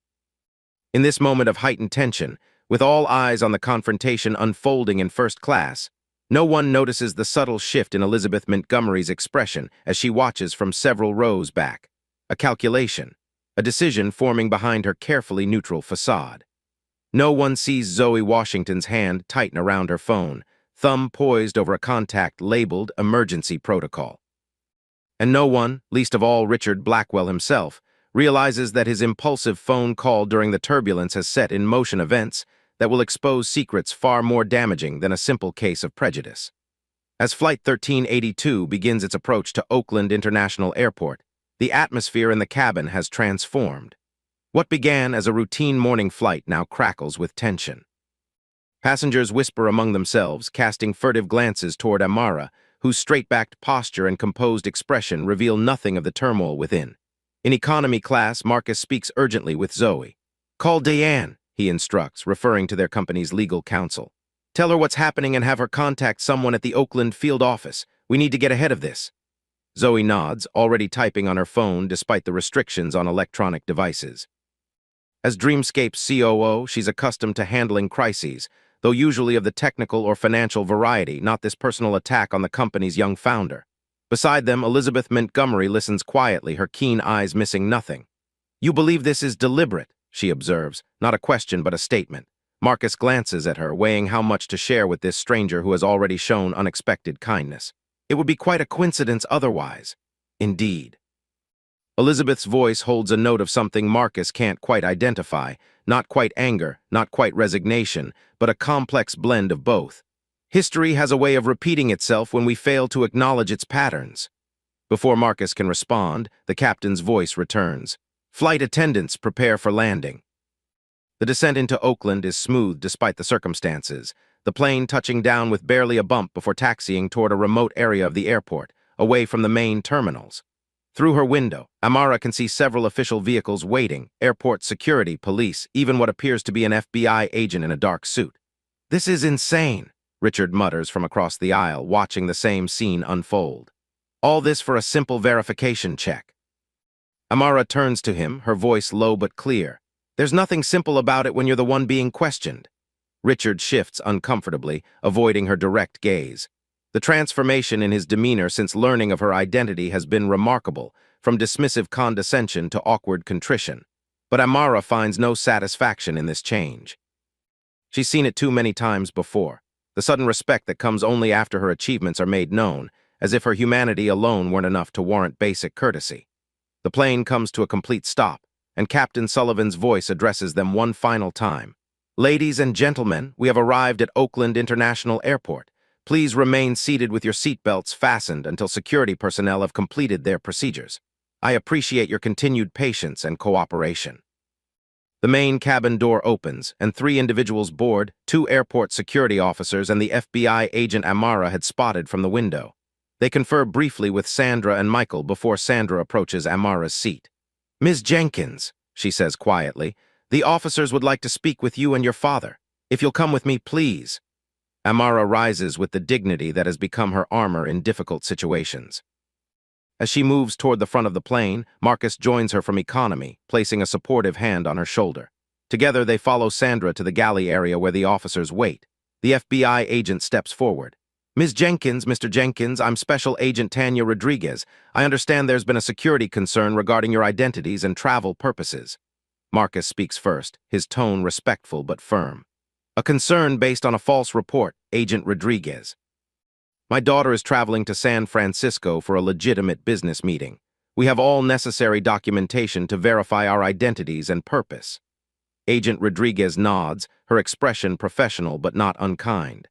In this moment of heightened tension, with all eyes on the confrontation unfolding in first class, no one notices the subtle shift in Elizabeth Montgomery's expression as she watches from several rows back. A calculation, a decision forming behind her carefully neutral facade. No one sees Zoe Washington's hand tighten around her phone, thumb poised over a contact labeled emergency protocol. And no one, least of all Richard Blackwell himself, realizes that his impulsive phone call during the turbulence has set in motion events that will expose secrets far more damaging than a simple case of prejudice. As Flight 1382 begins its approach to Oakland International Airport, the atmosphere in the cabin has transformed. What began as a routine morning flight now crackles with tension. Passengers whisper among themselves, casting furtive glances toward Amara, whose straight-backed posture and composed expression reveal nothing of the turmoil within. In economy class, Marcus speaks urgently with Zoe. "Call Diane," he instructs, referring to their company's legal counsel. "Tell her what's happening and have her contact someone at the Oakland field office. We need to get ahead of this." Zoe nods, already typing on her phone despite the restrictions on electronic devices. As Dreamscape's COO, she's accustomed to handling crises, though usually of the technical or financial variety, not this personal attack on the company's young founder. Beside them, Elizabeth Montgomery listens quietly, her keen eyes missing nothing. "You believe this is deliberate," she observes, not a question but a statement. Marcus glances at her, weighing how much to share with this stranger who has already shown unexpected kindness. "It would be quite a coincidence otherwise." "Indeed." Elizabeth's voice holds a note of something Marcus can't quite identify, not quite anger, not quite resignation, but a complex blend of both. History has a way of repeating itself when we fail to acknowledge its patterns. Before Marcus can respond, the captain's voice returns. "Flight attendants, prepare for landing." The descent into Oakland is smooth despite the circumstances, the plane touching down with barely a bump before taxiing toward a remote area of the airport, away from the main terminals. Through her window, Amara can see several official vehicles waiting, airport security, police, even what appears to be an FBI agent in a dark suit. "This is insane," Richard mutters from across the aisle, watching the same scene unfold. All this for a simple verification check. Amara turns to him, her voice low but clear. "There's nothing simple about it when you're the one being questioned." Richard shifts uncomfortably, avoiding her direct gaze. The transformation in his demeanor since learning of her identity has been remarkable, from dismissive condescension to awkward contrition. But Amara finds no satisfaction in this change. She's seen it too many times before, the sudden respect that comes only after her achievements are made known, as if her humanity alone weren't enough to warrant basic courtesy. The plane comes to a complete stop, and Captain Sullivan's voice addresses them one final time. "Ladies and gentlemen, we have arrived at Oakland International Airport. Please remain seated with your seatbelts fastened until security personnel have completed their procedures. I appreciate your continued patience and cooperation." The main cabin door opens, and 3 individuals board, 2 airport security officers and the FBI agent Amara had spotted from the window. They confer briefly with Sandra and Michael before Sandra approaches Amara's seat. "Ms. Jenkins," she says quietly, "the officers would like to speak with you and your father. If you'll come with me, please." Amara rises with the dignity that has become her armor in difficult situations. As she moves toward the front of the plane, Marcus joins her from economy, placing a supportive hand on her shoulder. Together, they follow Sandra to the galley area where the officers wait. The FBI agent steps forward. "Ms. Jenkins, Mr. Jenkins, I'm Special Agent Tanya Rodriguez. I understand there's been a security concern regarding your identities and travel purposes." Marcus speaks first, his tone respectful but firm. "A concern based on a false report, Agent Rodriguez. My daughter is traveling to San Francisco for a legitimate business meeting. We have all necessary documentation to verify our identities and purpose." Agent Rodriguez nods, her expression professional but not unkind.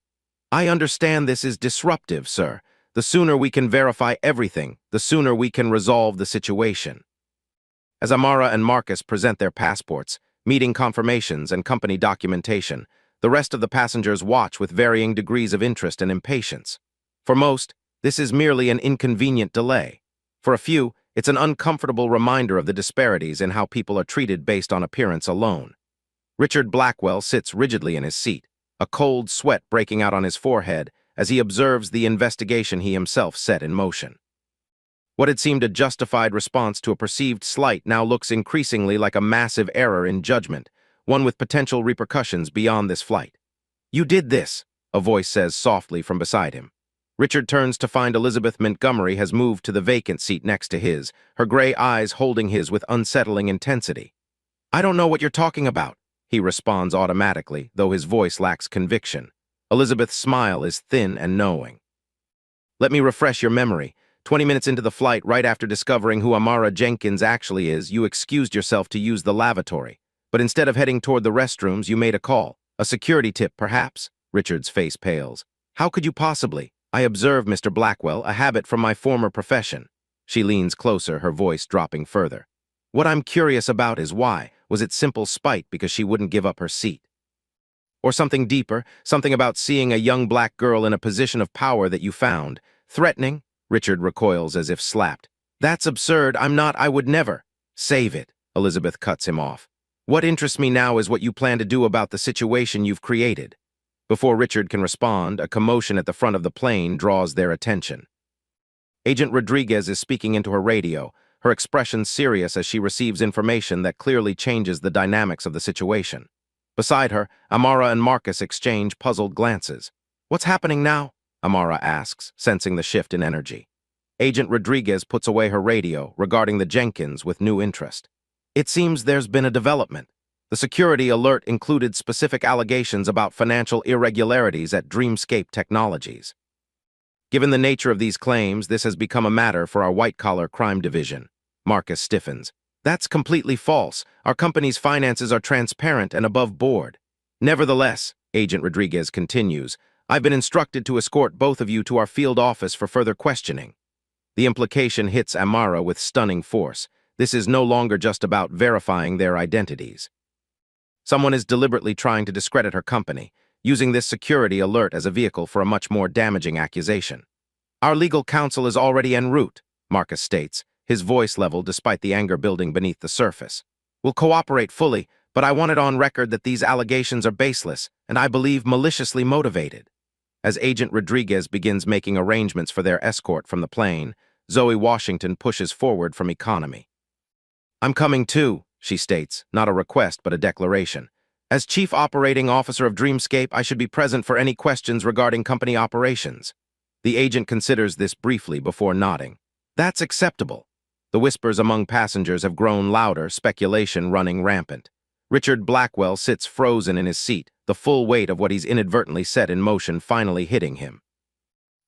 "I understand this is disruptive, sir. The sooner we can verify everything, the sooner we can resolve the situation." As Amara and Marcus present their passports, meeting confirmations, and company documentation, the rest of the passengers watch with varying degrees of interest and impatience. For most, this is merely an inconvenient delay. For a few, it's an uncomfortable reminder of the disparities in how people are treated based on appearance alone. Richard Blackwell sits rigidly in his seat, a cold sweat breaking out on his forehead as he observes the investigation he himself set in motion. What had seemed a justified response to a perceived slight now looks increasingly like a massive error in judgment, one with potential repercussions beyond this flight. "You did this," a voice says softly from beside him. Richard turns to find Elizabeth Montgomery has moved to the vacant seat next to his, her gray eyes holding his with unsettling intensity. "I don't know what you're talking about," he responds automatically, though his voice lacks conviction. Elizabeth's smile is thin and knowing. "Let me refresh your memory. 20 minutes into the flight, right after discovering who Amara Jenkins actually is, you excused yourself to use the lavatory. But instead of heading toward the restrooms, you made a call. A security tip, perhaps?" Richard's face pales. "How could you possibly?" "I observe, Mr. Blackwell, a habit from my former profession." She leans closer, her voice dropping further. "What I'm curious about is why. Was it simple spite because she wouldn't give up her seat? Or something deeper, something about seeing a young black girl in a position of power that you found threatening?" Richard recoils as if slapped. "That's absurd. I would never." "Save it," Elizabeth cuts him off. "What interests me now is what you plan to do about the situation you've created." Before Richard can respond, a commotion at the front of the plane draws their attention. Agent Rodriguez is speaking into her radio, her expression serious as she receives information that clearly changes the dynamics of the situation. Beside her, Amara and Marcus exchange puzzled glances. "What's happening now?" Amara asks, sensing the shift in energy. Agent Rodriguez puts away her radio, regarding the Jenkins with new interest. "It seems there's been a development. The security alert included specific allegations about financial irregularities at Dreamscape Technologies. Given the nature of these claims, this has become a matter for our white-collar crime division." Marcus stiffens. "That's completely false. Our company's finances are transparent and above board." "Nevertheless," Agent Rodriguez continues, "I've been instructed to escort both of you to our field office for further questioning." The implication hits Amara with stunning force. This is no longer just about verifying their identities. Someone is deliberately trying to discredit her company, using this security alert as a vehicle for a much more damaging accusation. Our legal counsel is already en route, Marcus states, his voice level despite the anger building beneath the surface. We'll cooperate fully, but I want it on record that these allegations are baseless, and I believe maliciously motivated. As Agent Rodriguez begins making arrangements for their escort from the plane, Zoe Washington pushes forward from economy. I'm coming too, she states, not a request but a declaration. As Chief Operating Officer of Dreamscape, I should be present for any questions regarding company operations. The agent considers this briefly before nodding. That's acceptable. The whispers among passengers have grown louder, speculation running rampant. Richard Blackwell sits frozen in his seat, the full weight of what he's inadvertently set in motion finally hitting him.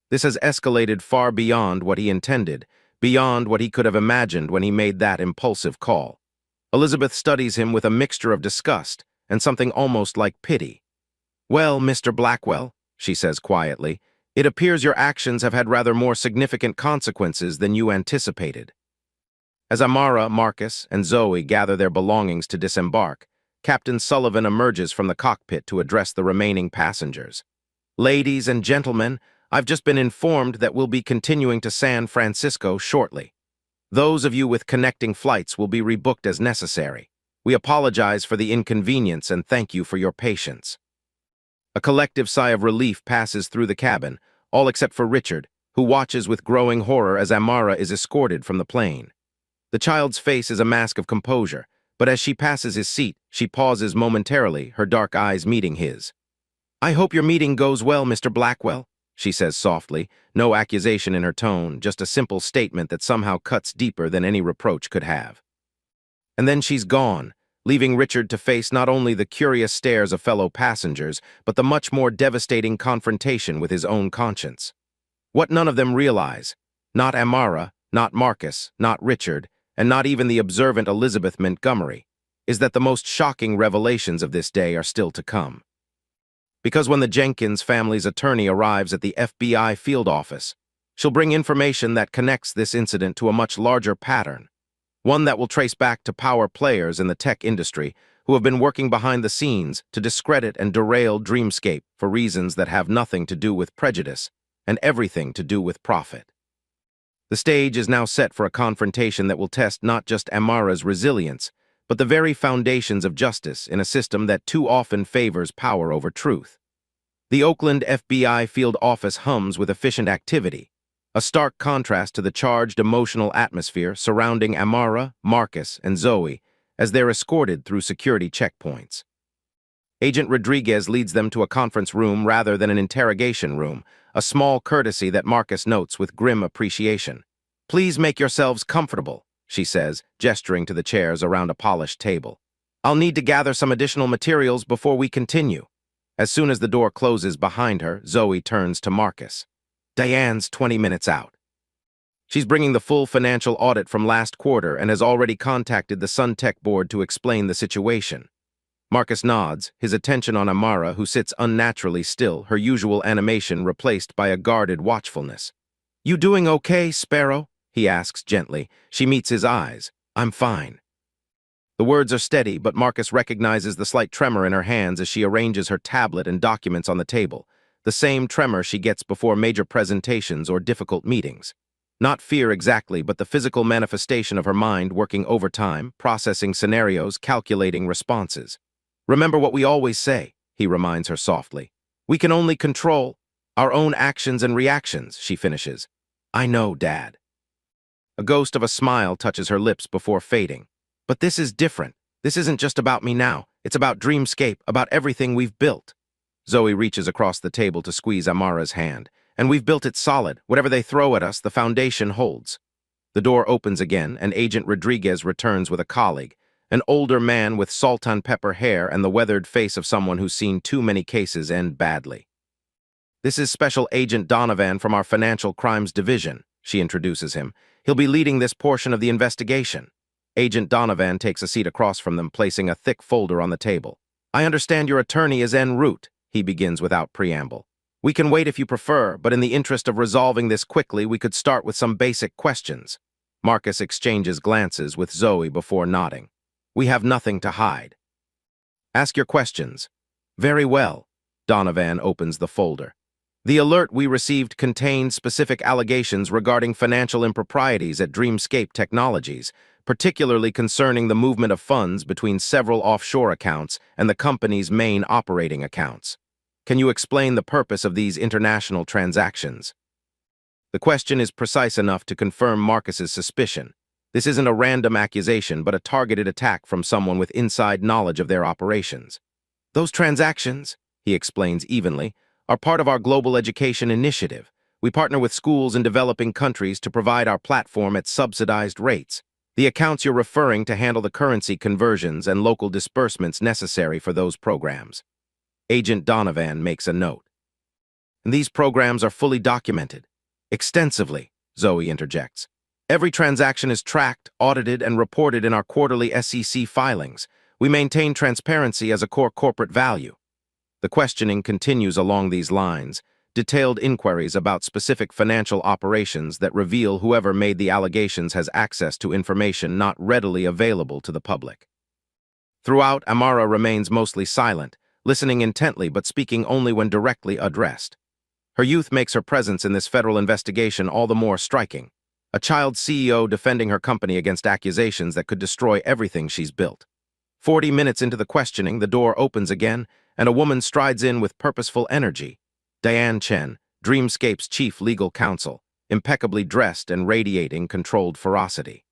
This has escalated far beyond what he intended, beyond what he could have imagined when he made that impulsive call. Elizabeth studies him with a mixture of disgust and something almost like pity. "Well, Mr. Blackwell," she says quietly, "it appears your actions have had rather more significant consequences than you anticipated." As Amara, Marcus, and Zoe gather their belongings to disembark, Captain Sullivan emerges from the cockpit to address the remaining passengers. "Ladies and gentlemen, I've just been informed that we'll be continuing to San Francisco shortly. Those of you with connecting flights will be rebooked as necessary. We apologize for the inconvenience and thank you for your patience." A collective sigh of relief passes through the cabin, all except for Richard, who watches with growing horror as Amara is escorted from the plane. The child's face is a mask of composure, but as she passes his seat, she pauses momentarily, her dark eyes meeting his. "I hope your meeting goes well, Mr. Blackwell," she says softly, no accusation in her tone, just a simple statement that somehow cuts deeper than any reproach could have. And then she's gone, leaving Richard to face not only the curious stares of fellow passengers, but the much more devastating confrontation with his own conscience. What none of them realize, not Amara, not Marcus, not Richard, and not even the observant Elizabeth Montgomery, is that the most shocking revelations of this day are still to come. Because when the Jenkins family's attorney arrives at the FBI field office, she'll bring information that connects this incident to a much larger pattern, one that will trace back to power players in the tech industry who have been working behind the scenes to discredit and derail Dreamscape for reasons that have nothing to do with prejudice and everything to do with profit. The stage is now set for a confrontation that will test not just Amara's resilience, but the very foundations of justice in a system that too often favors power over truth. The Oakland FBI field office hums with efficient activity, a stark contrast to the charged emotional atmosphere surrounding Amara, Marcus, and Zoe as they're escorted through security checkpoints. Agent Rodriguez leads them to a conference room rather than an interrogation room, a small courtesy that Marcus notes with grim appreciation. "Please make yourselves comfortable," she says, gesturing to the chairs around a polished table. "I'll need to gather some additional materials before we continue." As soon as the door closes behind her, Zoe turns to Marcus. "Diane's 20 minutes out. She's bringing the full financial audit from last quarter and has already contacted the Suntech board to explain the situation." Marcus nods, his attention on Amara, who sits unnaturally still, her usual animation replaced by a guarded watchfulness. "You doing okay, Sparrow?" he asks gently. She meets his eyes. "I'm fine." The words are steady, but Marcus recognizes the slight tremor in her hands as she arranges her tablet and documents on the table, the same tremor she gets before major presentations or difficult meetings. Not fear exactly, but the physical manifestation of her mind working overtime, processing scenarios, calculating responses. "Remember what we always say," he reminds her softly. "We can only control our own actions and reactions," she finishes. "I know, Dad." A ghost of a smile touches her lips before fading. "But this is different. This isn't just about me now. It's about Dreamscape, about everything we've built." Zoe reaches across the table to squeeze Amara's hand. "And we've built it solid. Whatever they throw at us, the foundation holds." The door opens again, and Agent Rodriguez returns with a colleague, an older man with salt-and-pepper hair and the weathered face of someone who's seen too many cases end badly. "This is Special Agent Donovan from our Financial Crimes Division," she introduces him. "He'll be leading this portion of the investigation." Agent Donovan takes a seat across from them, placing a thick folder on the table. "I understand your attorney is en route," he begins without preamble. "We can wait if you prefer, but in the interest of resolving this quickly, we could start with some basic questions." Marcus exchanges glances with Zoe before nodding. "We have nothing to hide." "Ask your questions." "Very well. Donovan opens the folder. The alert we received contained specific allegations regarding financial improprieties at Dreamscape Technologies, particularly concerning the movement of funds between several offshore accounts and the company's main operating accounts. Can you explain the purpose of these international transactions? The question is precise enough to confirm Marcus's suspicion. This isn't a random accusation, but a targeted attack from someone with inside knowledge of their operations. Those transactions, he explains evenly, are part of our global education initiative. We partner with schools in developing countries to provide our platform at subsidized rates. The accounts you're referring to handle the currency conversions and local disbursements necessary for those programs. Agent Donovan makes a note. And these programs are fully documented. Extensively, Zoe interjects. Every transaction is tracked, audited, and reported in our quarterly SEC filings. We maintain transparency as a core corporate value. The questioning continues along these lines, detailed inquiries about specific financial operations that reveal whoever made the allegations has access to information not readily available to the public. Throughout, Amara remains mostly silent, listening intently but speaking only when directly addressed. Her youth makes her presence in this federal investigation all the more striking. A child CEO defending her company against accusations that could destroy everything she's built. 40 minutes into the questioning, the door opens again, and a woman strides in with purposeful energy. Diane Chen, Dreamscape's chief legal counsel, impeccably dressed and radiating controlled ferocity.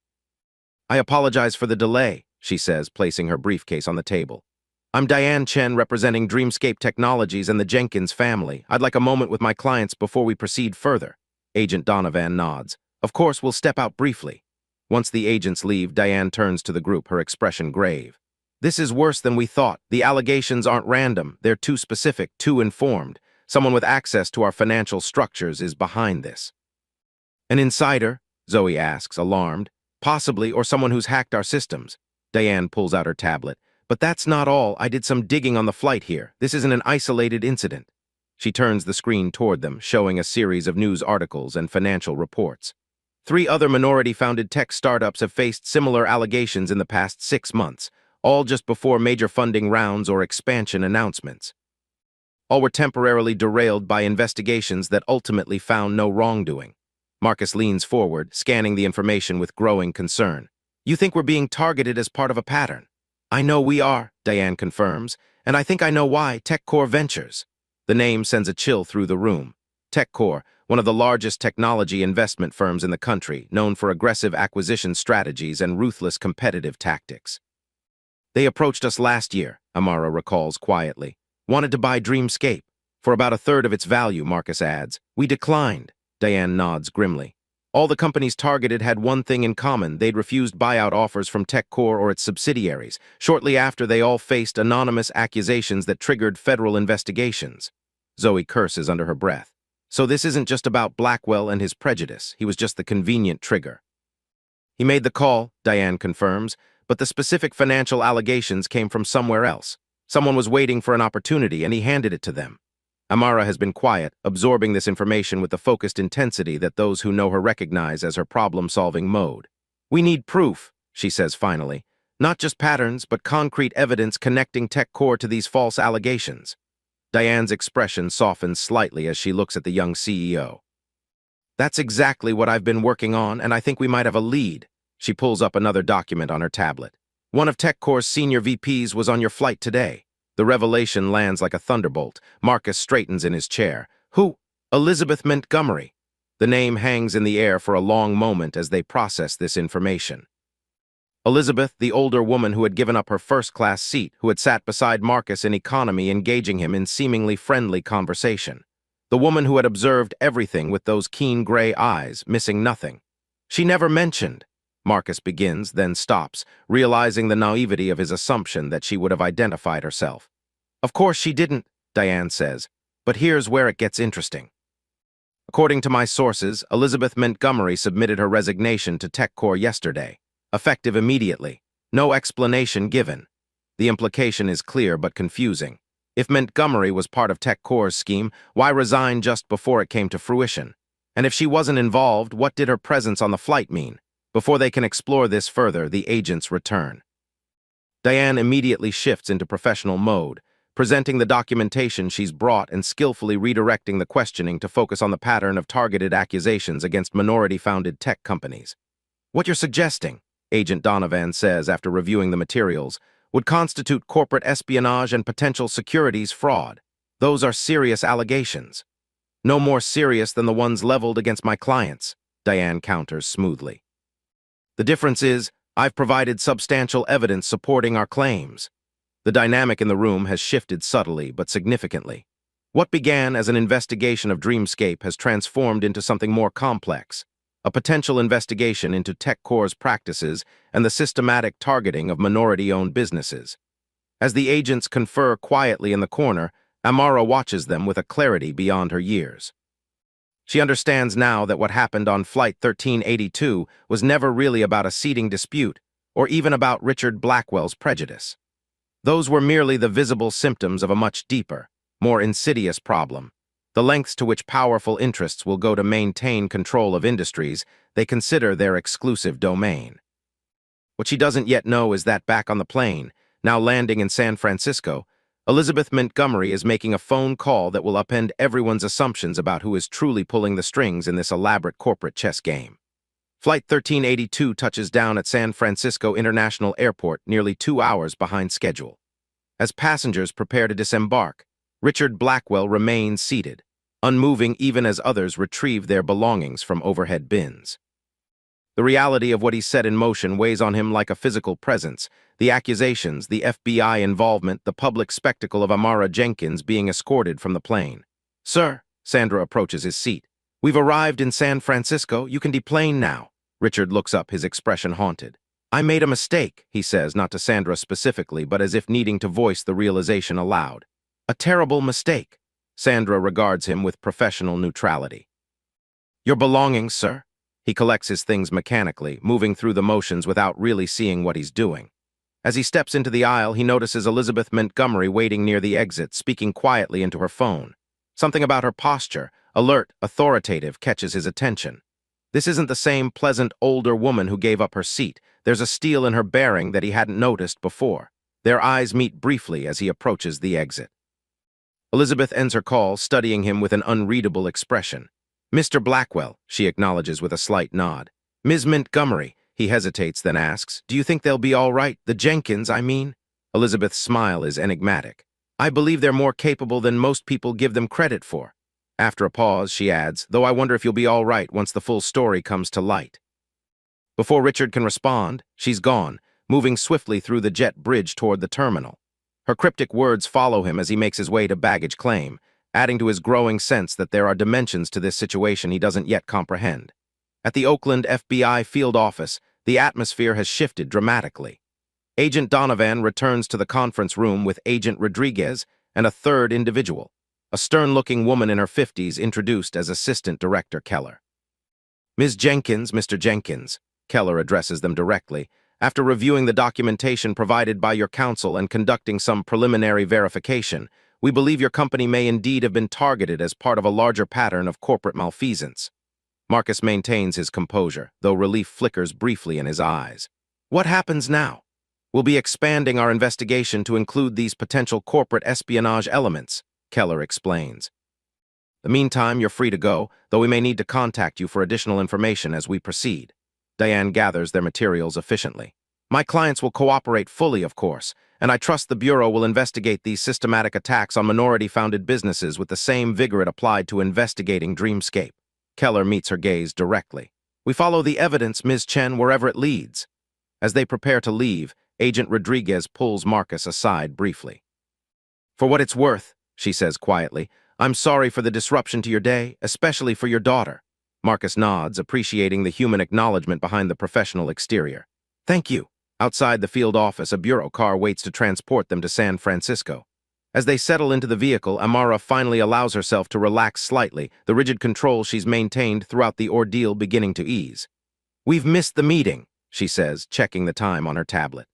I apologize for the delay, she says, placing her briefcase on the table. I'm Diane Chen, representing Dreamscape Technologies and the Jenkins family. I'd like a moment with my clients before we proceed further. Agent Donovan nods. Of course, we'll step out briefly. Once the agents leave, Diane turns to the group, her expression grave. This is worse than we thought. The allegations aren't random. They're too specific, too informed. Someone with access to our financial structures is behind this. An insider? Zoe asks, alarmed. Possibly, or someone who's hacked our systems. Diane pulls out her tablet. But that's not all. I did some digging on the flight here. This isn't an isolated incident. She turns the screen toward them, showing a series of news articles and financial reports. 3 other minority-founded tech startups have faced similar allegations in the past 6 months, all just before major funding rounds or expansion announcements. All were temporarily derailed by investigations that ultimately found no wrongdoing. Marcus leans forward, scanning the information with growing concern. You think we're being targeted as part of a pattern? I know we are, Diane confirms, and I think I know why. TechCore Ventures. The name sends a chill through the room. TechCore, one of the largest technology investment firms in the country, known for aggressive acquisition strategies and ruthless competitive tactics. They approached us last year, Amara recalls quietly. Wanted to buy Dreamscape. For about a third of its value, Marcus adds. We declined. Diane nods grimly. All the companies targeted had one thing in common. They'd refused buyout offers from TechCore or its subsidiaries. Shortly after, they all faced anonymous accusations that triggered federal investigations. Zoe curses under her breath. So this isn't just about Blackwell and his prejudice. He was just the convenient trigger. He made the call, Diane confirms, but the specific financial allegations came from somewhere else. Someone was waiting for an opportunity, and he handed it to them. Amara has been quiet, absorbing this information with the focused intensity that those who know her recognize as her problem-solving mode. We need proof, she says finally. Not just patterns, but concrete evidence connecting TechCore to these false allegations. Diane's expression softens slightly as she looks at the young CEO. That's exactly what I've been working on, and I think we might have a lead. She pulls up another document on her tablet. One of TechCore's senior VPs was on your flight today. The revelation lands like a thunderbolt. Marcus straightens in his chair. Who? Elizabeth Montgomery. The name hangs in the air for a long moment as they process this information. Elizabeth, the older woman who had given up her first-class seat, who had sat beside Marcus in economy, engaging him in seemingly friendly conversation. The woman who had observed everything with those keen gray eyes, missing nothing. She never mentioned. Marcus begins, then stops, realizing the naivety of his assumption that she would have identified herself. Of course she didn't, Diane says, but here's where it gets interesting. According to my sources, Elizabeth Montgomery submitted her resignation to TechCore yesterday, effective immediately. No explanation given. The implication is clear but confusing. If Montgomery was part of TechCore's scheme, why resign just before it came to fruition? And if she wasn't involved, what did her presence on the flight mean? Before they can explore this further, the agents return. Diane immediately shifts into professional mode, presenting the documentation she's brought and skillfully redirecting the questioning to focus on the pattern of targeted accusations against minority-founded tech companies. What you're suggesting, Agent Donovan says after reviewing the materials, would constitute corporate espionage and potential securities fraud. Those are serious allegations. No more serious than the ones leveled against my clients, Diane counters smoothly. The difference is, I've provided substantial evidence supporting our claims. The dynamic in the room has shifted subtly but significantly. What began as an investigation of Dreamscape has transformed into something more complex, a potential investigation into TechCore's practices and the systematic targeting of minority-owned businesses. As the agents confer quietly in the corner, Amara watches them with a clarity beyond her years. She understands now that what happened on Flight 1382 was never really about a seating dispute or even about Richard Blackwell's prejudice. Those were merely the visible symptoms of a much deeper, more insidious problem, the lengths to which powerful interests will go to maintain control of industries they consider their exclusive domain. What she doesn't yet know is that back on the plane, now landing in San Francisco, Elizabeth Montgomery is making a phone call that will upend everyone's assumptions about who is truly pulling the strings in this elaborate corporate chess game. Flight 1382 touches down at San Francisco International Airport nearly 2 hours behind schedule. As passengers prepare to disembark, Richard Blackwell remains seated, unmoving even as others retrieve their belongings from overhead bins. The reality of what he set in motion weighs on him like a physical presence, the accusations, the FBI involvement, the public spectacle of Amara Jenkins being escorted from the plane. "Sir," Sandra approaches his seat. "We've arrived in San Francisco. You can deplane now." Richard looks up, his expression haunted. "I made a mistake," he says, not to Sandra specifically, but as if needing to voice the realization aloud. "A terrible mistake." Sandra regards him with professional neutrality. "Your belongings, sir." He collects his things mechanically, moving through the motions without really seeing what he's doing. As he steps into the aisle, he notices Elizabeth Montgomery waiting near the exit, speaking quietly into her phone. Something about her posture, alert, authoritative, catches his attention. This isn't the same pleasant, older woman who gave up her seat. There's a steel in her bearing that he hadn't noticed before. Their eyes meet briefly as he approaches the exit. Elizabeth ends her call, studying him with an unreadable expression. "Mr. Blackwell," she acknowledges with a slight nod. "Ms. Montgomery," he hesitates, then asks, "Do you think they'll be all right? The Jenkins, I mean?" Elizabeth's smile is enigmatic. "I believe they're more capable than most people give them credit for." After a pause, she adds, "Though I wonder if you'll be all right once the full story comes to light." Before Richard can respond, she's gone, moving swiftly through the jet bridge toward the terminal. Her cryptic words follow him as he makes his way to baggage claim, adding to his growing sense that there are dimensions to this situation he doesn't yet comprehend. At the Oakland FBI field office, the atmosphere has shifted dramatically. Agent Donovan returns to the conference room with Agent Rodriguez and a third individual, a stern-looking woman in her 50s introduced as Assistant Director Keller. "Ms. Jenkins, Mr. Jenkins," Keller addresses them directly, "after reviewing the documentation provided by your counsel and conducting some preliminary verification, we believe your company may indeed have been targeted as part of a larger pattern of corporate malfeasance." Marcus maintains his composure, though relief flickers briefly in his eyes. "What happens now?" "We'll be expanding our investigation to include these potential corporate espionage elements," Keller explains. "The meantime, you're free to go, though we may need to contact you for additional information as we proceed." Diane gathers their materials efficiently. "My clients will cooperate fully, of course, and I trust the Bureau will investigate these systematic attacks on minority-founded businesses with the same vigor it applied to investigating Dreamscape." Keller meets her gaze directly. "We follow the evidence, Ms. Chen, wherever it leads." As they prepare to leave, Agent Rodriguez pulls Marcus aside briefly. "For what it's worth," she says quietly, "I'm sorry for the disruption to your day, especially for your daughter." Marcus nods, appreciating the human acknowledgement behind the professional exterior. "Thank you." Outside the field office, a bureau car waits to transport them to San Francisco. As they settle into the vehicle, Amara finally allows herself to relax slightly, the rigid control she's maintained throughout the ordeal beginning to ease. "We've missed the meeting," she says, checking the time on her tablet.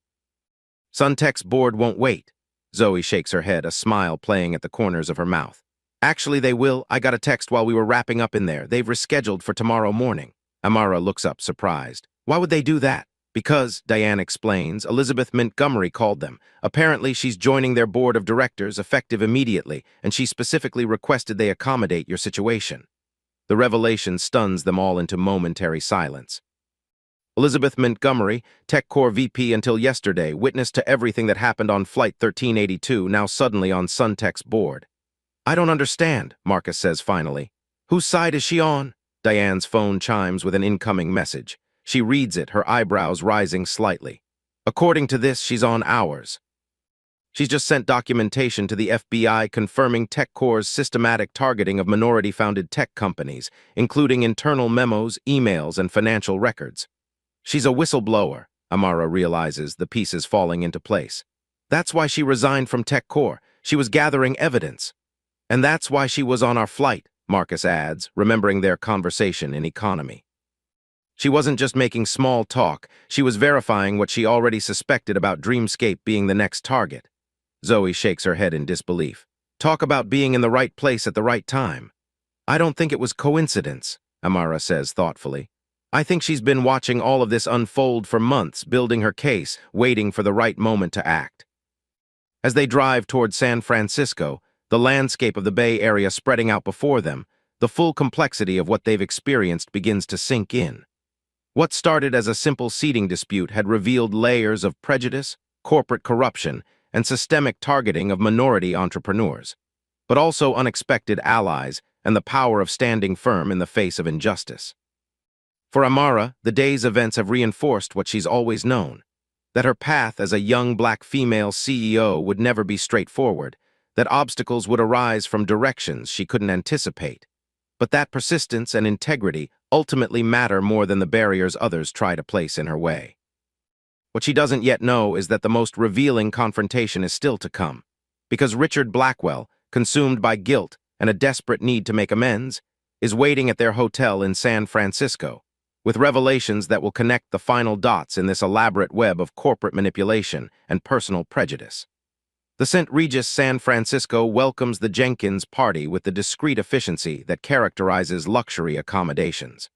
"Suntech's board won't wait." Zoe shakes her head, a smile playing at the corners of her mouth. "Actually, they will. I got a text while we were wrapping up in there. They've rescheduled for tomorrow morning." Amara looks up, surprised. "Why would they do that?" Because, Diane explains, Elizabeth Montgomery called them. Apparently, she's joining their board of directors effective immediately, and she specifically requested they accommodate your situation. The revelation stuns them all into momentary silence. Elizabeth Montgomery, TechCore VP until yesterday, witness to everything that happened on Flight 1382, now suddenly on Suntech's board. I don't understand, Marcus says finally. Whose side is she on? Diane's phone chimes with an incoming message. She reads it, her eyebrows rising slightly. According to this, she's on ours. She's just sent documentation to the FBI confirming TechCore's systematic targeting of minority-founded tech companies, including internal memos, emails, and financial records. She's a whistleblower, Amara realizes, the pieces falling into place. That's why she resigned from TechCore. She was gathering evidence. And that's why she was on our flight, Marcus adds, remembering their conversation in economy. She wasn't just making small talk, she was verifying what she already suspected about Dreamscape being the next target. Zoe shakes her head in disbelief. Talk about being in the right place at the right time. I don't think it was coincidence, Amara says thoughtfully. I think she's been watching all of this unfold for months, building her case, waiting for the right moment to act. As they drive toward San Francisco, the landscape of the Bay Area spreading out before them, the full complexity of what they've experienced begins to sink in. What started as a simple seating dispute had revealed layers of prejudice, corporate corruption, and systemic targeting of minority entrepreneurs, but also unexpected allies and the power of standing firm in the face of injustice. For Amara, the day's events have reinforced what she's always known, that her path as a young black female CEO would never be straightforward, that obstacles would arise from directions she couldn't anticipate, but that persistence and integrity ultimately matter more than the barriers others try to place in her way. What she doesn't yet know is that the most revealing confrontation is still to come, because Richard Blackwell, consumed by guilt and a desperate need to make amends, is waiting at their hotel in San Francisco, with revelations that will connect the final dots in this elaborate web of corporate manipulation and personal prejudice. The St. Regis San Francisco welcomes the Jenkins party with the discreet efficiency that characterizes luxury accommodations.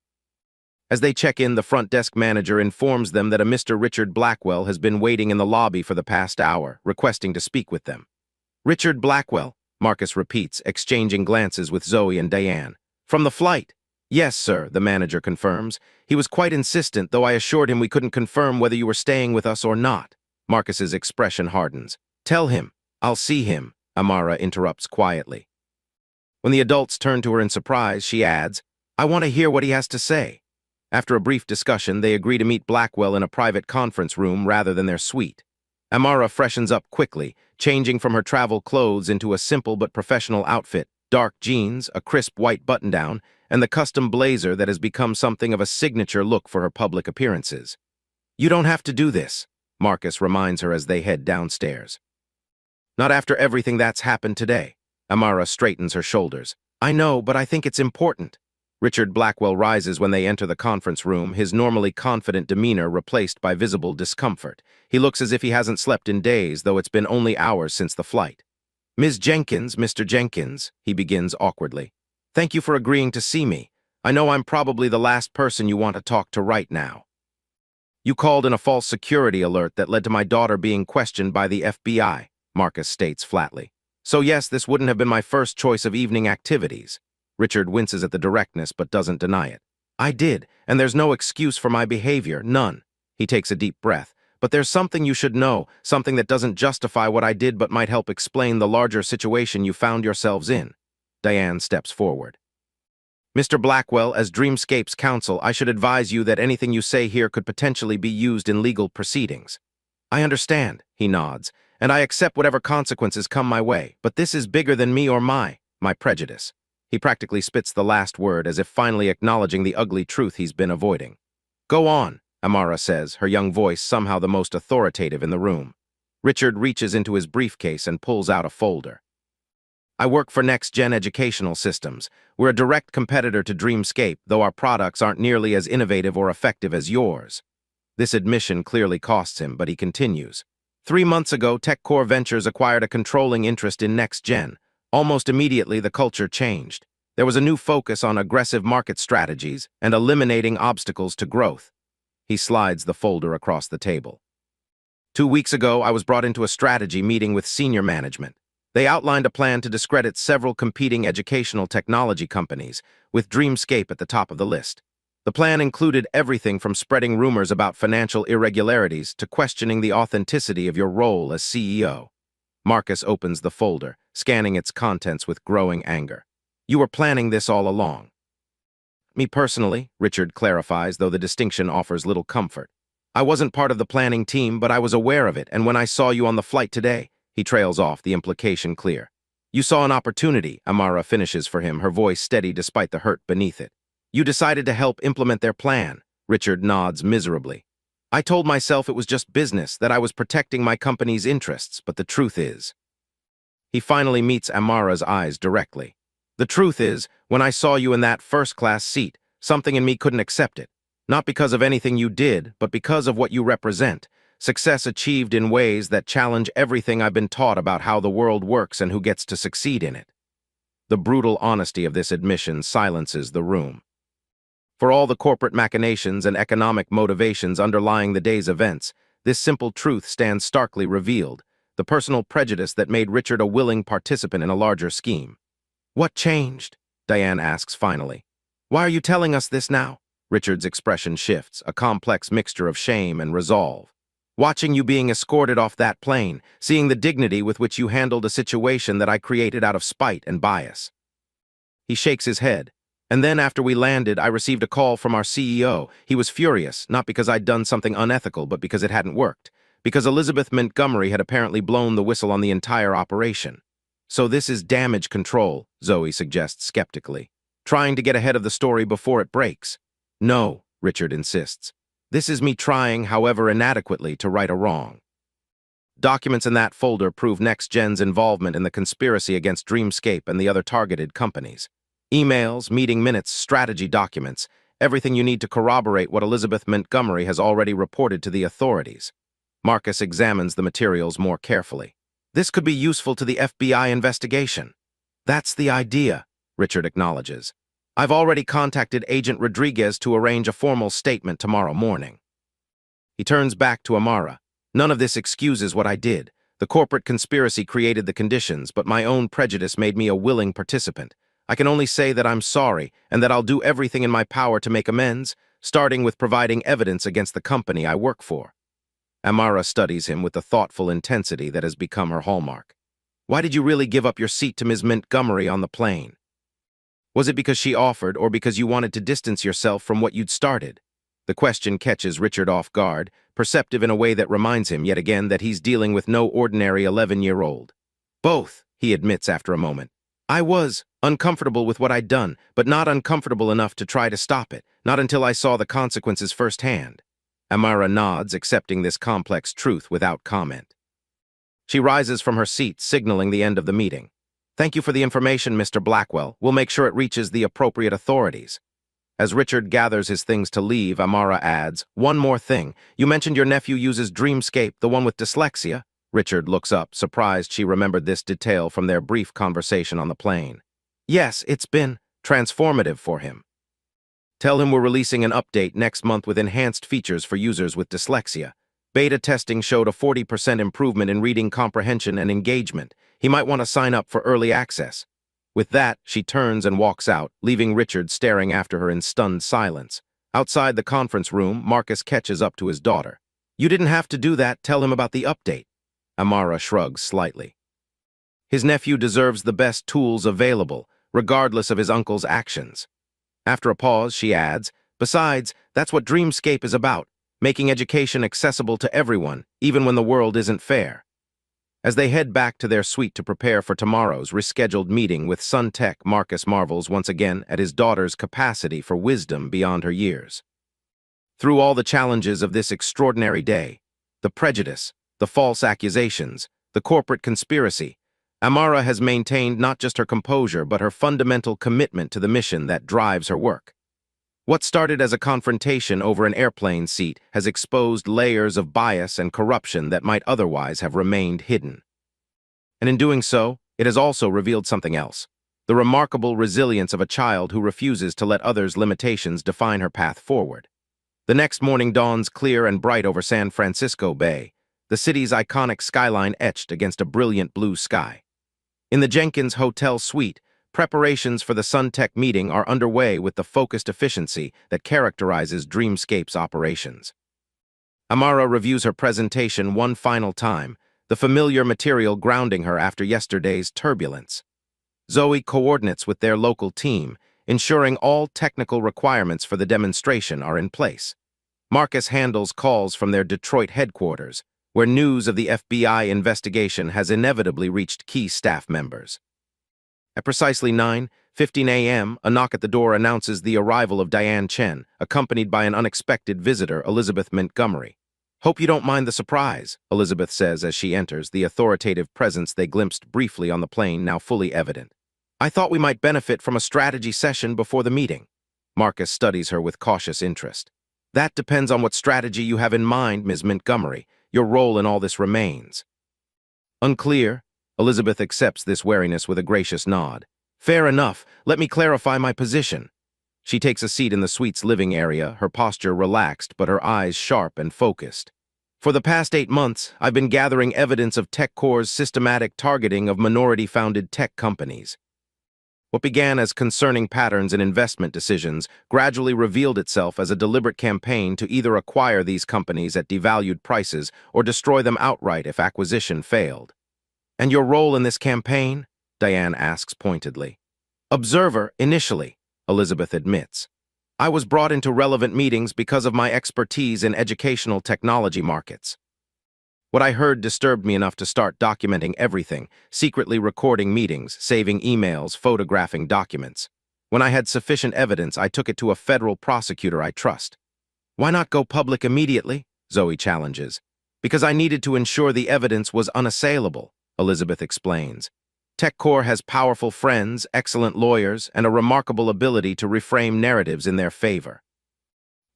As they check in, the front desk manager informs them that a Mr. Richard Blackwell has been waiting in the lobby for the past hour, requesting to speak with them. Richard Blackwell, Marcus repeats, exchanging glances with Zoe and Diane. From the flight? Yes, sir, the manager confirms. He was quite insistent, though I assured him we couldn't confirm whether you were staying with us or not. Marcus's expression hardens. Tell him. I'll see him, Amara interrupts quietly. When the adults turn to her in surprise, she adds, I want to hear what he has to say. After a brief discussion, they agree to meet Blackwell in a private conference room rather than their suite. Amara freshens up quickly, changing from her travel clothes into a simple but professional outfit, dark jeans, a crisp white button-down, and the custom blazer that has become something of a signature look for her public appearances. You don't have to do this, Marcus reminds her as they head downstairs. Not after everything that's happened today. Amara straightens her shoulders. I know, but I think it's important. Richard Blackwell rises when they enter the conference room, his normally confident demeanor replaced by visible discomfort. He looks as if he hasn't slept in days, though it's been only hours since the flight. Ms. Jenkins, Mr. Jenkins, he begins awkwardly. Thank you for agreeing to see me. I know I'm probably the last person you want to talk to right now. You called in a false security alert that led to my daughter being questioned by the FBI, Marcus states flatly. So yes, this wouldn't have been my first choice of evening activities. Richard winces at the directness but doesn't deny it. I did, and there's no excuse for my behavior, none. He takes a deep breath. But there's something you should know, something that doesn't justify what I did but might help explain the larger situation you found yourselves in. Diane steps forward. Mr. Blackwell, as Dreamscape's counsel, I should advise you that anything you say here could potentially be used in legal proceedings. I understand, he nods, and I accept whatever consequences come my way, but this is bigger than me or my prejudice. He practically spits the last word as if finally acknowledging the ugly truth he's been avoiding. Go on, Amara says, her young voice somehow the most authoritative in the room. Richard reaches into his briefcase and pulls out a folder. I work for Next Gen Educational Systems. We're a direct competitor to Dreamscape, though our products aren't nearly as innovative or effective as yours. This admission clearly costs him, but he continues. 3 months ago, TechCore Ventures acquired a controlling interest in Next Gen. Almost immediately, the culture changed. There was a new focus on aggressive market strategies and eliminating obstacles to growth. He slides the folder across the table. 2 weeks ago, I was brought into a strategy meeting with senior management. They outlined a plan to discredit several competing educational technology companies, with Dreamscape at the top of the list. The plan included everything from spreading rumors about financial irregularities to questioning the authenticity of your role as CEO. Marcus opens the folder, scanning its contents with growing anger. You were planning this all along. Me personally, Richard clarifies, though the distinction offers little comfort. I wasn't part of the planning team, but I was aware of it, and when I saw you on the flight today, he trails off, the implication clear. You saw an opportunity, Amara finishes for him, her voice steady despite the hurt beneath it. You decided to help implement their plan. Richard nods miserably. I told myself it was just business, that I was protecting my company's interests, but the truth is. He finally meets Amara's eyes directly. The truth is, when I saw you in that first-class seat, something in me couldn't accept it. Not because of anything you did, but because of what you represent. Success achieved in ways that challenge everything I've been taught about how the world works and who gets to succeed in it. The brutal honesty of this admission silences the room. For all the corporate machinations and economic motivations underlying the day's events, this simple truth stands starkly revealed, the personal prejudice that made Richard a willing participant in a larger scheme. What changed? Diane asks finally. Why are you telling us this now? Richard's expression shifts, a complex mixture of shame and resolve. Watching you being escorted off that plane, seeing the dignity with which you handled a situation that I created out of spite and bias. He shakes his head. And then after we landed, I received a call from our CEO. He was furious, not because I'd done something unethical, but because it hadn't worked. Because Elizabeth Montgomery had apparently blown the whistle on the entire operation. So this is damage control, Zoe suggests skeptically. Trying to get ahead of the story before it breaks. No, Richard insists. This is me trying, however inadequately, to right a wrong. Documents in that folder prove NextGen's involvement in the conspiracy against Dreamscape and the other targeted companies. Emails, meeting minutes, strategy documents, everything you need to corroborate what Elizabeth Montgomery has already reported to the authorities. Marcus examines the materials more carefully. This could be useful to the FBI investigation. That's the idea, Richard acknowledges. I've already contacted Agent Rodriguez to arrange a formal statement tomorrow morning. He turns back to Amara. None of this excuses what I did. The corporate conspiracy created the conditions, but my own prejudice made me a willing participant. I can only say that I'm sorry, and that I'll do everything in my power to make amends, starting with providing evidence against the company I work for. Amara studies him with the thoughtful intensity that has become her hallmark. Why did you really give up your seat to Ms. Montgomery on the plane? Was it because she offered, or because you wanted to distance yourself from what you'd started? The question catches Richard off guard, perceptive in a way that reminds him yet again that he's dealing with no ordinary 11-year-old. Both, he admits after a moment. I was uncomfortable with what I'd done, but not uncomfortable enough to try to stop it, not until I saw the consequences firsthand. Amara nods, accepting this complex truth without comment. She rises from her seat, signaling the end of the meeting. Thank you for the information, Mr. Blackwell. We'll make sure it reaches the appropriate authorities. As Richard gathers his things to leave, Amara adds, one more thing. You mentioned your nephew uses Dreamscape, the one with dyslexia. Richard looks up, surprised she remembered this detail from their brief conversation on the plane. Yes, it's been transformative for him. Tell him we're releasing an update next month with enhanced features for users with dyslexia. Beta testing showed a 40% improvement in reading comprehension and engagement. He might want to sign up for early access. With that, she turns and walks out, leaving Richard staring after her in stunned silence. Outside the conference room, Marcus catches up to his daughter. You didn't have to do that. Tell him about the update. Amara shrugs slightly. His nephew deserves the best tools available, regardless of his uncle's actions. After a pause, she adds, besides, that's what Dreamscape is about, making education accessible to everyone, even when the world isn't fair. As they head back to their suite to prepare for tomorrow's rescheduled meeting with Suntech, Marcus marvels once again at his daughter's capacity for wisdom beyond her years. Through all the challenges of this extraordinary day, the prejudice, the false accusations, the corporate conspiracy, Amara has maintained not just her composure but her fundamental commitment to the mission that drives her work. What started as a confrontation over an airplane seat has exposed layers of bias and corruption that might otherwise have remained hidden. And in doing so, it has also revealed something else, the remarkable resilience of a child who refuses to let others' limitations define her path forward. The next morning dawns clear and bright over San Francisco Bay, the city's iconic skyline etched against a brilliant blue sky. In the Jenkins Hotel suite, preparations for the Suntech meeting are underway with the focused efficiency that characterizes Dreamscape's operations. Amara reviews her presentation one final time, the familiar material grounding her after yesterday's turbulence. Zoe coordinates with their local team, ensuring all technical requirements for the demonstration are in place. Marcus handles calls from their Detroit headquarters, where news of the FBI investigation has inevitably reached key staff members. At precisely 9:15 a.m., a knock at the door announces the arrival of Diane Chen, accompanied by an unexpected visitor, Elizabeth Montgomery. "Hope you don't mind the surprise," Elizabeth says as she enters, the authoritative presence they glimpsed briefly on the plane now fully evident. "I thought we might benefit from a strategy session before the meeting." Marcus studies her with cautious interest. "That depends on what strategy you have in mind, Ms. Montgomery. Your role in all this remains." "Unclear." Elizabeth accepts this wariness with a gracious nod. "Fair enough. Let me clarify my position." She takes a seat in the suite's living area, her posture relaxed but her eyes sharp and focused. "For the past 8 months, I've been gathering evidence of TechCore's systematic targeting of minority-founded tech companies. What began as concerning patterns in investment decisions gradually revealed itself as a deliberate campaign to either acquire these companies at devalued prices or destroy them outright if acquisition failed." "And your role in this campaign?" Diane asks pointedly. "Observer, initially," Elizabeth admits. "I was brought into relevant meetings because of my expertise in educational technology markets. What I heard disturbed me enough to start documenting everything, secretly recording meetings, saving emails, photographing documents. When I had sufficient evidence, I took it to a federal prosecutor I trust." "Why not go public immediately?" Zoe challenges. "Because I needed to ensure the evidence was unassailable," Elizabeth explains. "TechCore has powerful friends, excellent lawyers, and a remarkable ability to reframe narratives in their favor.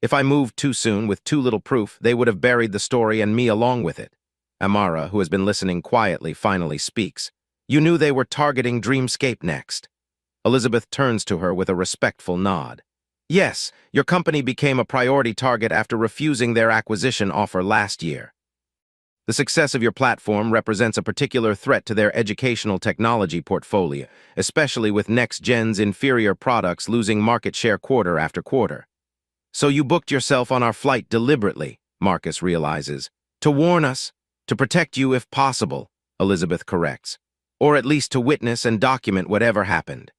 If I moved too soon with too little proof, they would have buried the story and me along with it." Amara, who has been listening quietly, finally speaks. "You knew they were targeting Dreamscape next." Elizabeth turns to her with a respectful nod. "Yes, your company became a priority target after refusing their acquisition offer last year. The success of your platform represents a particular threat to their educational technology portfolio, especially with next-gen's inferior products losing market share quarter after quarter. So you booked yourself on our flight deliberately," Marcus realizes. "To warn us, to protect you if possible," Elizabeth corrects. "Or at least to witness and document whatever happened.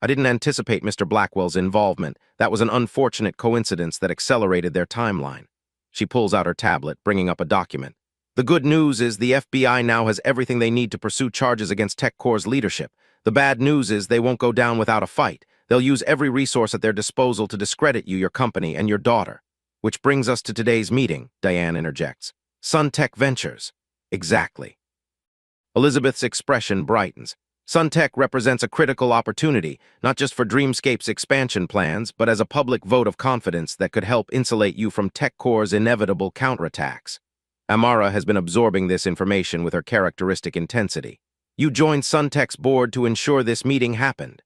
I didn't anticipate Mr. Blackwell's involvement. That was an unfortunate coincidence that accelerated their timeline." She pulls out her tablet, bringing up a document. "The good news is the FBI now has everything they need to pursue charges against TechCore's leadership. The bad news is they won't go down without a fight. They'll use every resource at their disposal to discredit you, your company, and your daughter." "Which brings us to today's meeting," Diane interjects. "Suntech Ventures." "Exactly." Elizabeth's expression brightens. "Suntech represents a critical opportunity, not just for Dreamscape's expansion plans, but as a public vote of confidence that could help insulate you from TechCore's inevitable counterattacks." Amara has been absorbing this information with her characteristic intensity. "You joined Suntech's board to ensure this meeting happened."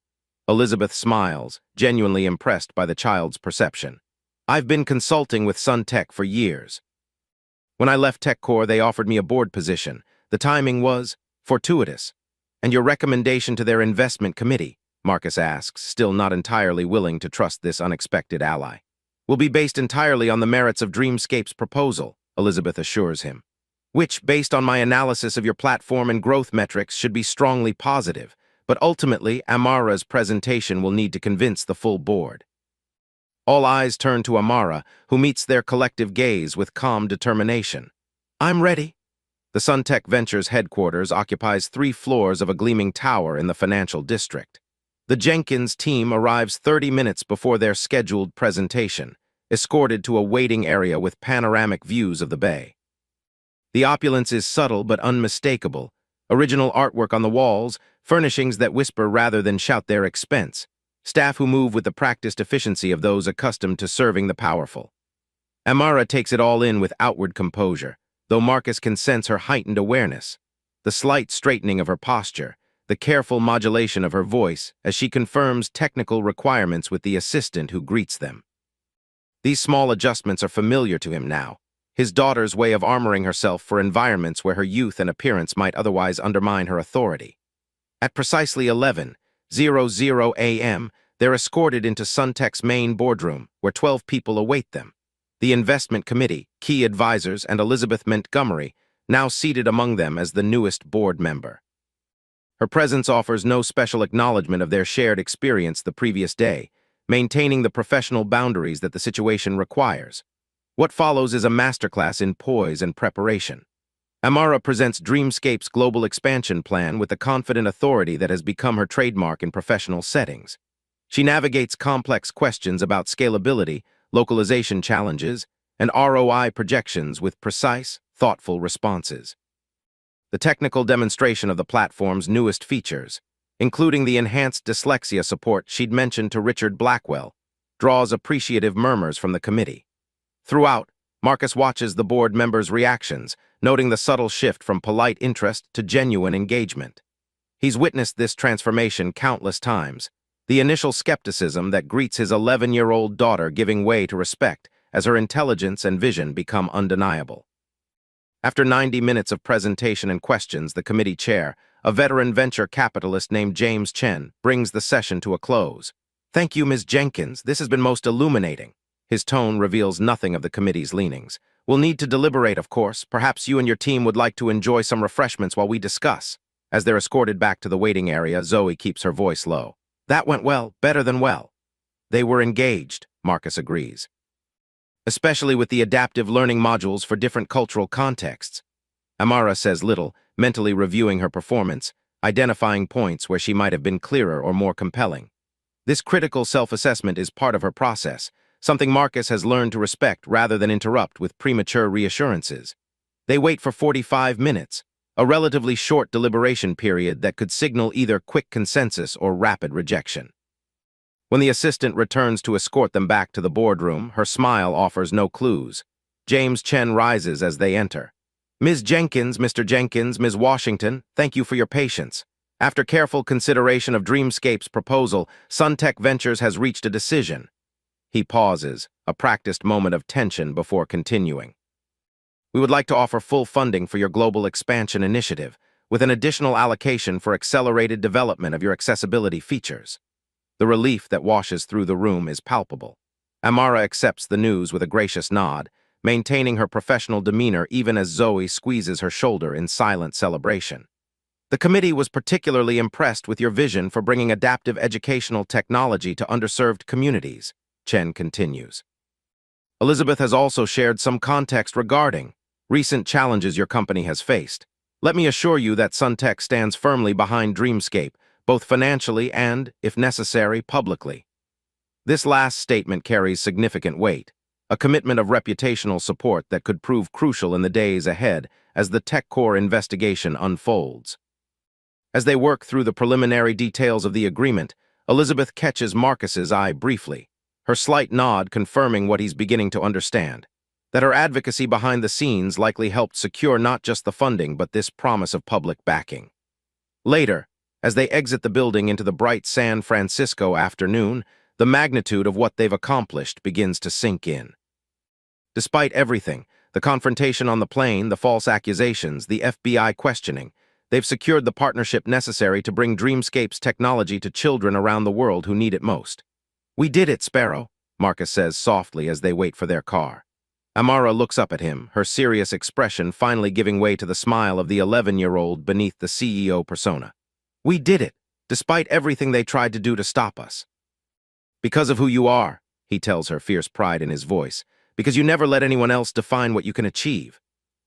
Elizabeth smiles, genuinely impressed by the child's perception. "I've been consulting with Suntech for years. When I left TechCore, they offered me a board position. The timing was fortuitous." "And your recommendation to their investment committee," Marcus asks, still not entirely willing to trust this unexpected ally. "Will be based entirely on the merits of Dreamscape's proposal," Elizabeth assures him. "Which, based on my analysis of your platform and growth metrics, should be strongly positive. But ultimately, Amara's presentation will need to convince the full board." All eyes turn to Amara, who meets their collective gaze with calm determination. "I'm ready." The Suntech Ventures headquarters occupies 3 floors of a gleaming tower in the financial district. The Jenkins team arrives 30 minutes before their scheduled presentation, escorted to a waiting area with panoramic views of the bay. The opulence is subtle but unmistakable. Original artwork on the walls, furnishings that whisper rather than shout their expense. Staff who move with the practiced efficiency of those accustomed to serving the powerful. Amara takes it all in with outward composure, though Marcus can sense her heightened awareness. The slight straightening of her posture, the careful modulation of her voice as she confirms technical requirements with the assistant who greets them. These small adjustments are familiar to him now. His daughter's way of armoring herself for environments where her youth and appearance might otherwise undermine her authority. At precisely 11:00 a.m., they're escorted into Suntech's main boardroom, where 12 people await them. The investment committee, key advisors, and Elizabeth Montgomery, now seated among them as the newest board member. Her presence offers no special acknowledgement of their shared experience the previous day, maintaining the professional boundaries that the situation requires. What follows is a masterclass in poise and preparation. Amara presents Dreamscape's global expansion plan with the confident authority that has become her trademark in professional settings. She navigates complex questions about scalability, localization challenges, and ROI projections with precise, thoughtful responses. The technical demonstration of the platform's newest features, including the enhanced dyslexia support she'd mentioned to Richard Blackwell, draws appreciative murmurs from the committee. Throughout, Marcus watches the board members' reactions, noting the subtle shift from polite interest to genuine engagement. He's witnessed this transformation countless times, the initial skepticism that greets his 11-year-old daughter giving way to respect as her intelligence and vision become undeniable. After 90 minutes of presentation and questions, the committee chair, a veteran venture capitalist named James Chen, brings the session to a close. "Thank you, Ms. Jenkins. This has been most illuminating." His tone reveals nothing of the committee's leanings. "We'll need to deliberate, of course. Perhaps you and your team would like to enjoy some refreshments while we discuss." As they're escorted back to the waiting area, Zoe keeps her voice low. "That went well, better than well." "They were engaged," Marcus agrees. "Especially with the adaptive learning modules for different cultural contexts." Amara says little, mentally reviewing her performance, identifying points where she might have been clearer or more compelling. This critical self-assessment is part of her process, something Marcus has learned to respect rather than interrupt with premature reassurances. They wait for 45 minutes, a relatively short deliberation period that could signal either quick consensus or rapid rejection. When the assistant returns to escort them back to the boardroom, her smile offers no clues. James Chen rises as they enter. "Ms. Jenkins, Mr. Jenkins, Ms. Washington, thank you for your patience. After careful consideration of Dreamscape's proposal, Suntech Ventures has reached a decision." He pauses, a practiced moment of tension before continuing. "We would like to offer full funding for your global expansion initiative, with an additional allocation for accelerated development of your accessibility features." The relief that washes through the room is palpable. Amara accepts the news with a gracious nod, maintaining her professional demeanor even as Zoe squeezes her shoulder in silent celebration. "The committee was particularly impressed with your vision for bringing adaptive educational technology to underserved communities," Chen continues. "Elizabeth has also shared some context regarding recent challenges your company has faced. Let me assure you that Suntech stands firmly behind Dreamscape, both financially and, if necessary, publicly." This last statement carries significant weight, a commitment of reputational support that could prove crucial in the days ahead as the TechCore investigation unfolds. As they work through the preliminary details of the agreement, Elizabeth catches Marcus's eye briefly, her slight nod confirming what he's beginning to understand, that her advocacy behind the scenes likely helped secure not just the funding but this promise of public backing. Later, as they exit the building into the bright San Francisco afternoon, the magnitude of what they've accomplished begins to sink in. Despite everything, the confrontation on the plane, the false accusations, the FBI questioning, they've secured the partnership necessary to bring Dreamscape's technology to children around the world who need it most. "We did it, Sparrow," Marcus says softly as they wait for their car. Amara looks up at him, her serious expression finally giving way to the smile of the 11-year-old beneath the CEO persona. "We did it, despite everything they tried to do to stop us." "Because of who you are," he tells her, fierce pride in his voice, "because you never let anyone else define what you can achieve."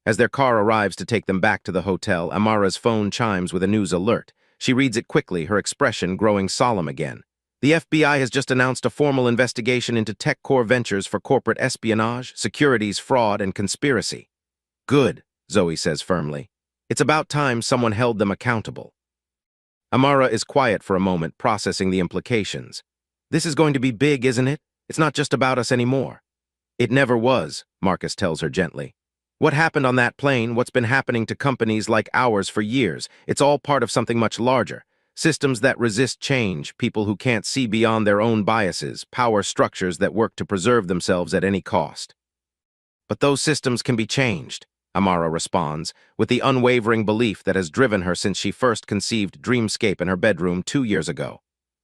As their car arrives to take them back to the hotel, Amara's phone chimes with a news alert. She reads it quickly, her expression growing solemn again. "The FBI has just announced a formal investigation into TechCore Ventures for corporate espionage, securities fraud, and conspiracy." "Good," Zoe says firmly. "It's about time someone held them accountable." Amara is quiet for a moment, processing the implications. "This is going to be big, isn't it? It's not just about us anymore." "It never was," Marcus tells her gently. "What happened on that plane, what's been happening to companies like ours for years, it's all part of something much larger. Systems that resist change, people who can't see beyond their own biases, power structures that work to preserve themselves at any cost. But those systems can be changed, Amara responds, with the unwavering belief that has driven her since she first conceived Dreamscape in her bedroom 2 years ago.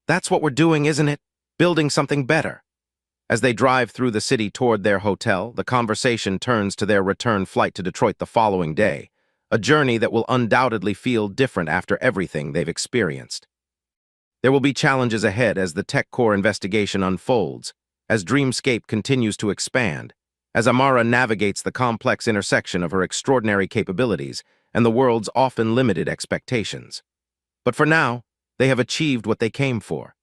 That's what we're doing, isn't it? Building something better. As they drive through the city toward their hotel, the conversation turns to their return flight to Detroit the following day, a journey that will undoubtedly feel different after everything they've experienced. There will be challenges ahead as the TechCore investigation unfolds, as Dreamscape continues to expand, as Amara navigates the complex intersection of her extraordinary capabilities and the world's often limited expectations. But for now, they have achieved what they came for.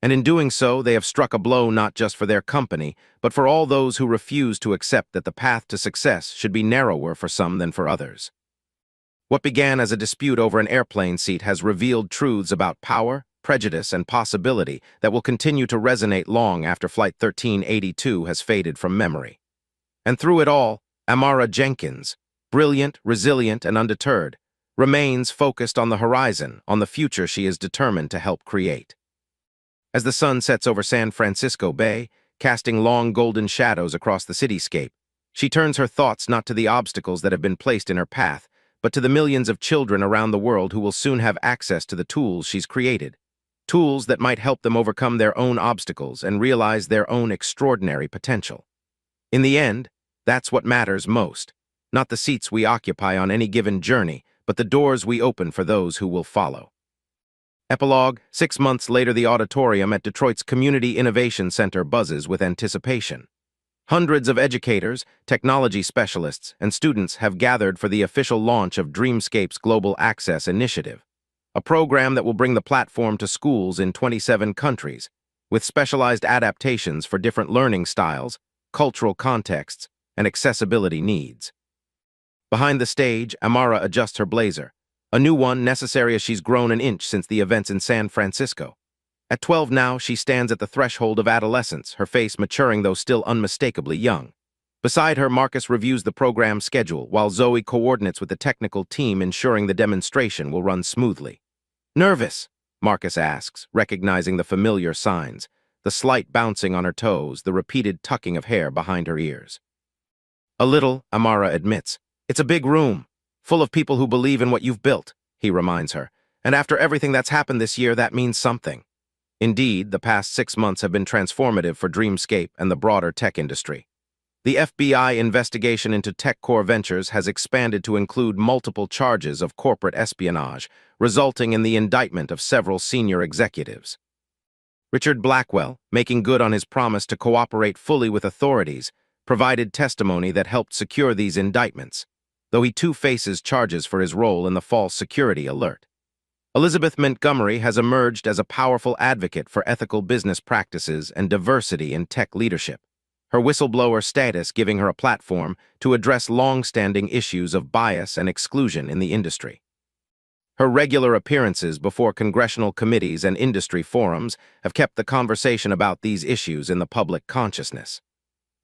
And in doing so, they have struck a blow not just for their company, but for all those who refuse to accept that the path to success should be narrower for some than for others. What began as a dispute over an airplane seat has revealed truths about power, prejudice, and possibility that will continue to resonate long after Flight 1382 has faded from memory. And through it all, Amara Jenkins, brilliant, resilient, and undeterred, remains focused on the horizon, on the future she is determined to help create. As the sun sets over San Francisco Bay, casting long golden shadows across the cityscape, she turns her thoughts not to the obstacles that have been placed in her path, but to the millions of children around the world who will soon have access to the tools she's created. Tools that might help them overcome their own obstacles and realize their own extraordinary potential. In the end, that's what matters most. Not the seats we occupy on any given journey, but the doors we open for those who will follow. Epilogue: 6 months later, the auditorium at Detroit's Community Innovation Center buzzes with anticipation. Hundreds of educators, technology specialists, and students have gathered for the official launch of Dreamscape's Global Access Initiative, a program that will bring the platform to schools in 27 countries, with specialized adaptations for different learning styles, cultural contexts, and accessibility needs. Behind the stage, Amara adjusts her blazer, a new one necessary as she's grown an inch since the events in San Francisco. At 12 now, she stands at the threshold of adolescence, her face maturing though still unmistakably young. Beside her, Marcus reviews the program schedule, while Zoe coordinates with the technical team, ensuring the demonstration will run smoothly. "Nervous?" Marcus asks, recognizing the familiar signs, the slight bouncing on her toes, the repeated tucking of hair behind her ears. "A little," Amara admits. "It's a big room, full of people who believe in what you've built," he reminds her. "And after everything that's happened this year, that means something." Indeed, the past 6 months have been transformative for Dreamscape and the broader tech industry. The FBI investigation into TechCore Ventures has expanded to include multiple charges of corporate espionage, resulting in the indictment of several senior executives. Richard Blackwell, making good on his promise to cooperate fully with authorities, provided testimony that helped secure these indictments, though he too faces charges for his role in the false security alert. Elizabeth Montgomery has emerged as a powerful advocate for ethical business practices and diversity in tech leadership, her whistleblower status giving her a platform to address long-standing issues of bias and exclusion in the industry. Her regular appearances before congressional committees and industry forums have kept the conversation about these issues in the public consciousness.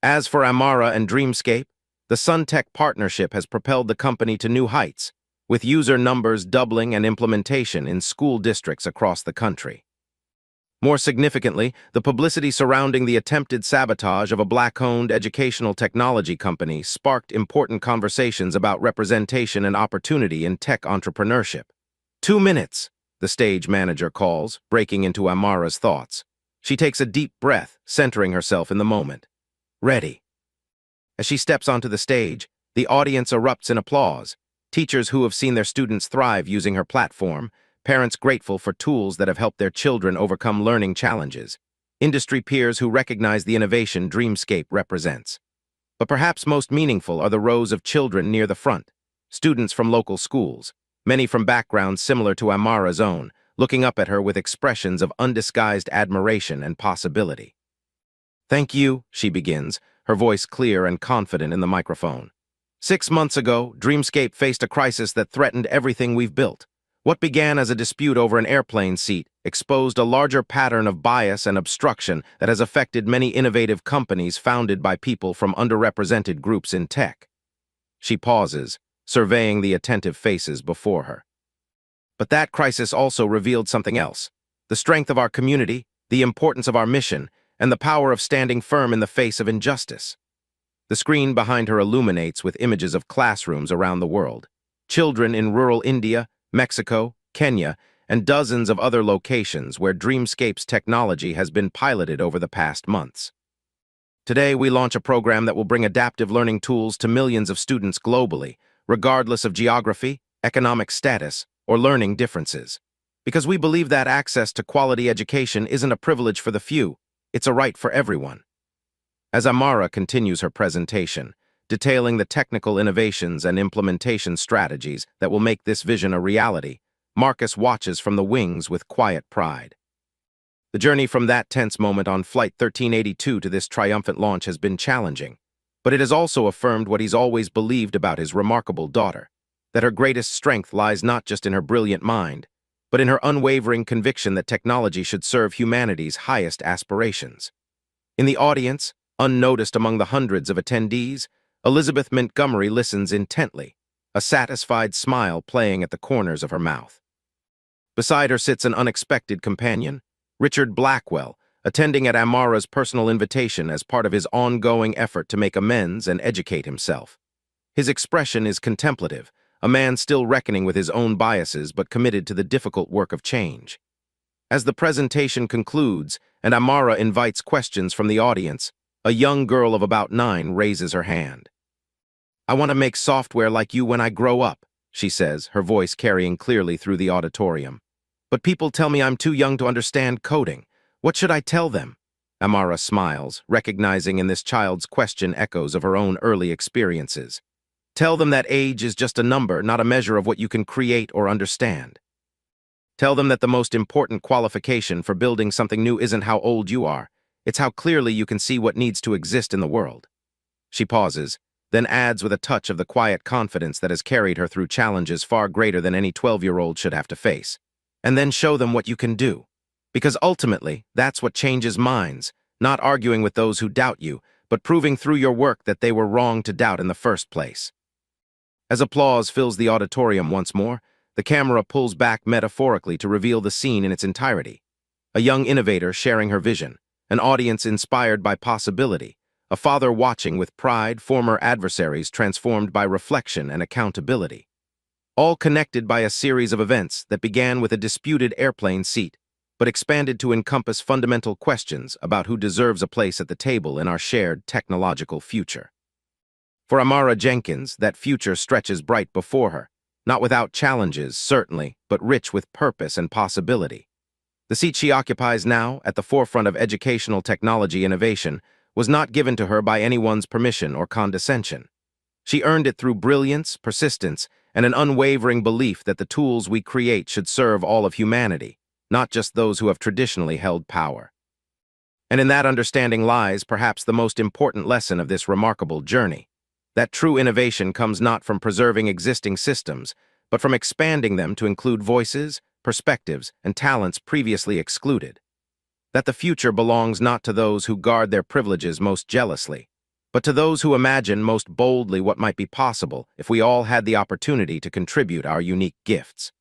As for Amara and Dreamscape, the SunTech partnership has propelled the company to new heights, with user numbers doubling and implementation in school districts across the country. More significantly, the publicity surrounding the attempted sabotage of a Black-owned educational technology company sparked important conversations about representation and opportunity in tech entrepreneurship. 2 minutes, the stage manager calls, breaking into Amara's thoughts. She takes a deep breath, centering herself in the moment. Ready. As she steps onto the stage, the audience erupts in applause. Teachers who have seen their students thrive using her platform, parents grateful for tools that have helped their children overcome learning challenges, industry peers who recognize the innovation Dreamscape represents. But perhaps most meaningful are the rows of children near the front, students from local schools, many from backgrounds similar to Amara's own, looking up at her with expressions of undisguised admiration and possibility. "Thank you," she begins, her voice clear and confident in the microphone. 6 months ago, Dreamscape faced a crisis that threatened everything we've built. What began as a dispute over an airplane seat exposed a larger pattern of bias and obstruction that has affected many innovative companies founded by people from underrepresented groups in tech. She pauses, surveying the attentive faces before her. But that crisis also revealed something else: the strength of our community, the importance of our mission, and the power of standing firm in the face of injustice. The screen behind her illuminates with images of classrooms around the world. Children in rural India, Mexico, Kenya, and dozens of other locations where Dreamscape's technology has been piloted over the past months. Today, we launch a program that will bring adaptive learning tools to millions of students globally, regardless of geography, economic status, or learning differences. Because we believe that access to quality education isn't a privilege for the few, it's a right for everyone. As Amara continues her presentation, detailing the technical innovations and implementation strategies that will make this vision a reality, Marcus watches from the wings with quiet pride. The journey from that tense moment on Flight 1382 to this triumphant launch has been challenging, but it has also affirmed what he's always believed about his remarkable daughter, that her greatest strength lies not just in her brilliant mind, but in her unwavering conviction that technology should serve humanity's highest aspirations. In the audience, unnoticed among the hundreds of attendees, Elizabeth Montgomery listens intently, a satisfied smile playing at the corners of her mouth. Beside her sits an unexpected companion, Richard Blackwell, attending at Amara's personal invitation as part of his ongoing effort to make amends and educate himself. His expression is contemplative, a man still reckoning with his own biases but committed to the difficult work of change. As the presentation concludes and Amara invites questions from the audience, a young girl of about 9 raises her hand. "I want to make software like you when I grow up," she says, her voice carrying clearly through the auditorium. "But people tell me I'm too young to understand coding. What should I tell them?" Amara smiles, recognizing in this child's question echoes of her own early experiences. "Tell them that age is just a number, not a measure of what you can create or understand. Tell them that the most important qualification for building something new isn't how old you are, it's how clearly you can see what needs to exist in the world." She pauses, then adds with a touch of the quiet confidence that has carried her through challenges far greater than any 12-year-old should have to face. "And then show them what you can do. Because ultimately, that's what changes minds, not arguing with those who doubt you, but proving through your work that they were wrong to doubt in the first place." As applause fills the auditorium once more, the camera pulls back metaphorically to reveal the scene in its entirety. A young innovator sharing her vision, an audience inspired by possibility, a father watching with pride former adversaries transformed by reflection and accountability. All connected by a series of events that began with a disputed airplane seat, but expanded to encompass fundamental questions about who deserves a place at the table in our shared technological future. For Amara Jenkins, that future stretches bright before her, not without challenges, certainly, but rich with purpose and possibility. The seat she occupies now, at the forefront of educational technology innovation, was not given to her by anyone's permission or condescension. She earned it through brilliance, persistence, and an unwavering belief that the tools we create should serve all of humanity, not just those who have traditionally held power. And in that understanding lies perhaps the most important lesson of this remarkable journey: that true innovation comes not from preserving existing systems, but from expanding them to include voices, perspectives, and talents previously excluded. That the future belongs not to those who guard their privileges most jealously, but to those who imagine most boldly what might be possible if we all had the opportunity to contribute our unique gifts.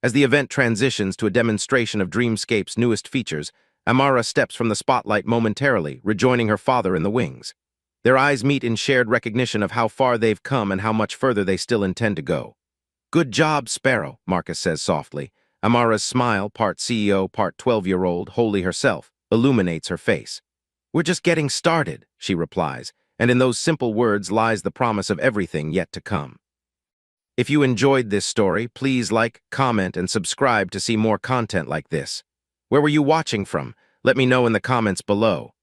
As the event transitions to a demonstration of Dreamscape's newest features, Amara steps from the spotlight momentarily, rejoining her father in the wings. Their eyes meet in shared recognition of how far they've come and how much further they still intend to go. "Good job, Sparrow," Marcus says softly. Amara's smile, part CEO, part 12-year-old, wholly herself, illuminates her face. "We're just getting started," she replies, and in those simple words lies the promise of everything yet to come. If you enjoyed this story, please like, comment, and subscribe to see more content like this. Where were you watching from? Let me know in the comments below.